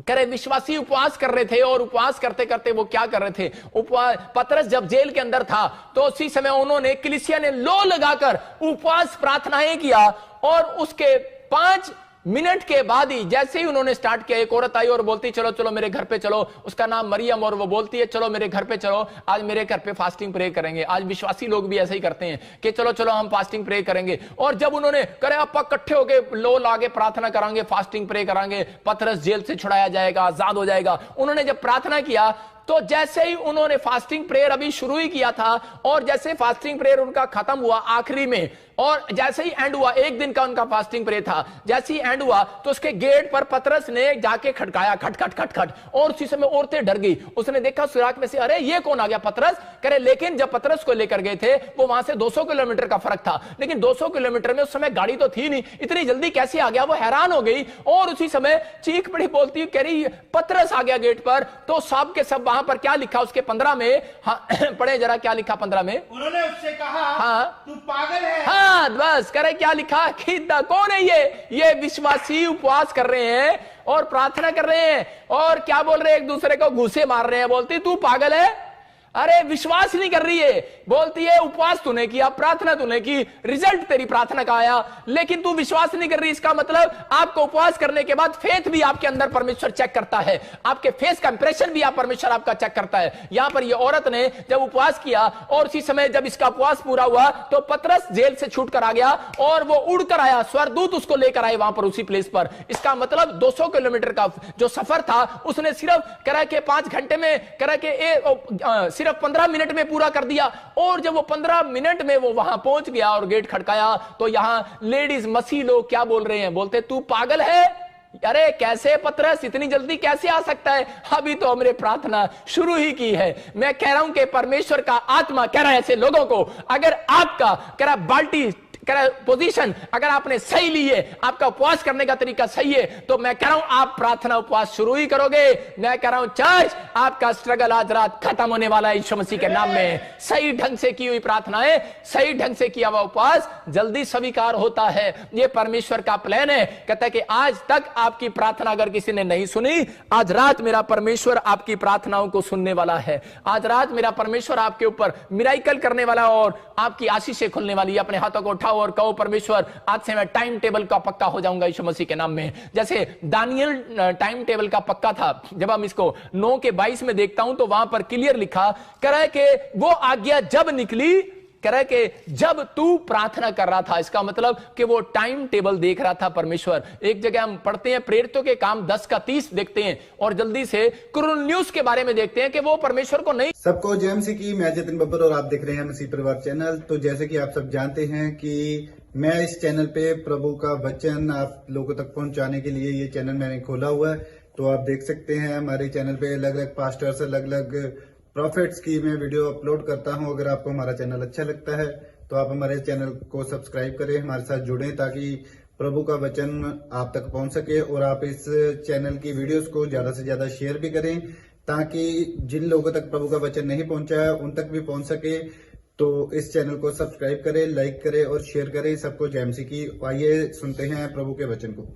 करे विश्वासी उपवास कर रहे थे, और उपवास करते करते वो क्या कर रहे थे? उपवास। पतरस जब जेल के अंदर था तो उसी समय उन्होंने, कलीसिया ने लो लगाकर उपवास प्रार्थनाएं किया, और उसके 5 मिनट के बाद ही जैसे ही उन्होंने स्टार्ट किया, एक औरत आई और बोलती चलो चलो मेरे घर पे चलो। उसका नाम मरियम, और वो बोलती है चलो मेरे घर पे चलो, आज मेरे घर पे फास्टिंग प्रे करेंगे। आज विश्वासी लोग भी ऐसे ही करते हैं कि चलो चलो हम फास्टिंग प्रे करेंगे। और जब उन्होंने करे आप इकट्ठे होके लो लागे प्रार्थना करांगे, फास्टिंग प्रे करांगे, पतरस जेल से छुड़ाया जाएगा, आजाद हो जाएगा। उन्होंने जब प्रार्थना किया तो जैसे ही उन्होंने फास्टिंग प्रेयर अभी शुरू ही किया था, और जैसे फास्टिंग प्रेयर उनका खत्म हुआ आखिरी में, और जैसे ही एंड हुआ, 1 दिन का उनका फास्टिंग प्रेयर था, जैसे ही एंड हुआ तो उसके गेट पर पतरस ने जाके खटकाया, खट खट खट खट, और उसी समय औरतें डर गई। उसने देखा सुराख में से, अरे ये कौन आ गया? पतरस। करे लेकिन जब पतरस को लेकर गए थे, वो वहां से 200 किलोमीटर का फर्क था, लेकिन 200 किलोमीटर में उस समय गाड़ी तो थी नहीं, इतनी जल्दी कैसे आ गया? वो हैरान हो गई, और उसी समय चीख पड़ी, बोलती कह रही पतरस आ गया गेट पर। तो सब के सब वहां पर क्या लिखा उसके 15 में, हाँ पढ़े जरा क्या लिखा 15 में? उन्होंने उससे कहा, हाँ तू पागल है। हाँ बस करे क्या लिखा कि कौन है ये विश्वासी उपवास कर रहे हैं और प्रार्थना कर रहे हैं, और क्या बोल रहे हैं? एक दूसरे को घूसे मार रहे हैं। बोलती तू पागल है, अरे विश्वास नहीं कर रही है। बोलती है उपवास तूने किया, प्रार्थना तूने की, रिजल्ट तेरी प्रार्थना का आया, लेकिन तू विश्वास नहीं कर रही। इसका मतलब आपको उपवास करने के बाद फेथ भी आपके अंदर परमेश्वर चेक करता है, आपके फेस का इंप्रेशन भी आप परमेश्वर आपका चेक करता है। यहां पर ये औरत ने जब उपवास किया, और उसी समय जब इसका उपवास पूरा हुआ तो पतरस जेल से छूट कर आ गया, और वो उड़कर आया, स्वर्गदूत उसको लेकर आए वहां पर उसी प्लेस पर। इसका मतलब 200 किलोमीटर का जो सफर था उसने सिर्फ करा के 5 घंटे में, करा के सिर्फ 15 मिनट में पूरा कर दिया। और जब वो 15 मिनट में वो वहां पहुंच गया और गेट खटकाया, तो यहां लेडीज मसीह लोग क्या बोल रहे हैं? बोलते तू पागल है, अरे कैसे पतरस इतनी जल्दी कैसे आ सकता है? अभी तो हमने प्रार्थना शुरू ही की है। मैं कह रहा हूं कि परमेश्वर का आत्मा कह रहा है ऐसे लोगों को, अगर आपका कह रहा बाल्टी पोजीशन अगर आपने सही ली है, आपका उपवास करने का तरीका सही है, तो मैं कह रहा हूं आप प्रार्थना उपवास शुरू ही करोगे। मैं कह रहा हूं चर्च, आपका स्ट्रगल आज रात खत्म होने वाला है यीशु मसीह के नाम में। सही ढंग से की हुई प्रार्थनाएं, सही ढंग से किया हुआ उपवास जल्दी स्वीकार होता है। यह परमेश्वर का प्लान है। कहता है कि आज तक आपकी प्रार्थना अगर किसी ने नहीं सुनी, आज रात मेरा परमेश्वर आपकी प्रार्थनाओं को सुनने वाला है। आज रात मेरा परमेश्वर आपके ऊपर मिराइकल करने वाला और आपकी आशीषें खुलने वाली है। अपने हाथों को उठाओ जाओ और कहो परमेश्वर आज से मैं टाइम टेबल का पक्का हो जाऊंगा यीशु मसीह के नाम में। जैसे दानियल टाइम टेबल का पक्का था, जब हम इसको 9:22 में देखता हूं तो वहां पर क्लियर लिखा कह रहा है कि वो आज्ञा जब निकली, कह रहा है कि जब तू प्रार्थना कर रहा था। इसका मतलब कि वो टाइम टेबल देख रहा था परमेश्वर। एक जगह हम पढ़ते हैं प्रेरितों के काम 10:30 देखते हैं और जल्दी से कुरनेलियुस के बारे में देखते हैं कि वो परमेश्वर को नहीं। सबको जय मसीह की, मैं जतिन बब्बर और आप देख रहे हैं मसीह परिवार चैनल। तो जैसे कि आप सब जानते हैं कि मैं इस चैनल पे प्रभु का वचन आप लोगों तक पहुंचाने के लिए ये चैनल मैंने खोला हुआ है। तो आप देख सकते हैं हमारे चैनल पे अलग अलग पास्टर्स, अलग अलग प्रॉफिट्स की मैं वीडियो अपलोड करता हूं। अगर आपको हमारा चैनल अच्छा लगता है तो आप हमारे चैनल को सब्सक्राइब करें, हमारे साथ जुड़ें ताकि प्रभु का वचन आप तक पहुंच सके। और आप इस चैनल की वीडियोस को ज्यादा से ज्यादा शेयर भी करें ताकि जिन लोगों तक प्रभु का वचन नहीं पहुंचा है उन तक भी पहुंच सके। तो इस चैनल को सब्सक्राइब करें, लाइक करें और शेयर करें। सबको जय मसीह की। आइए सुनते हैं प्रभु के वचन को।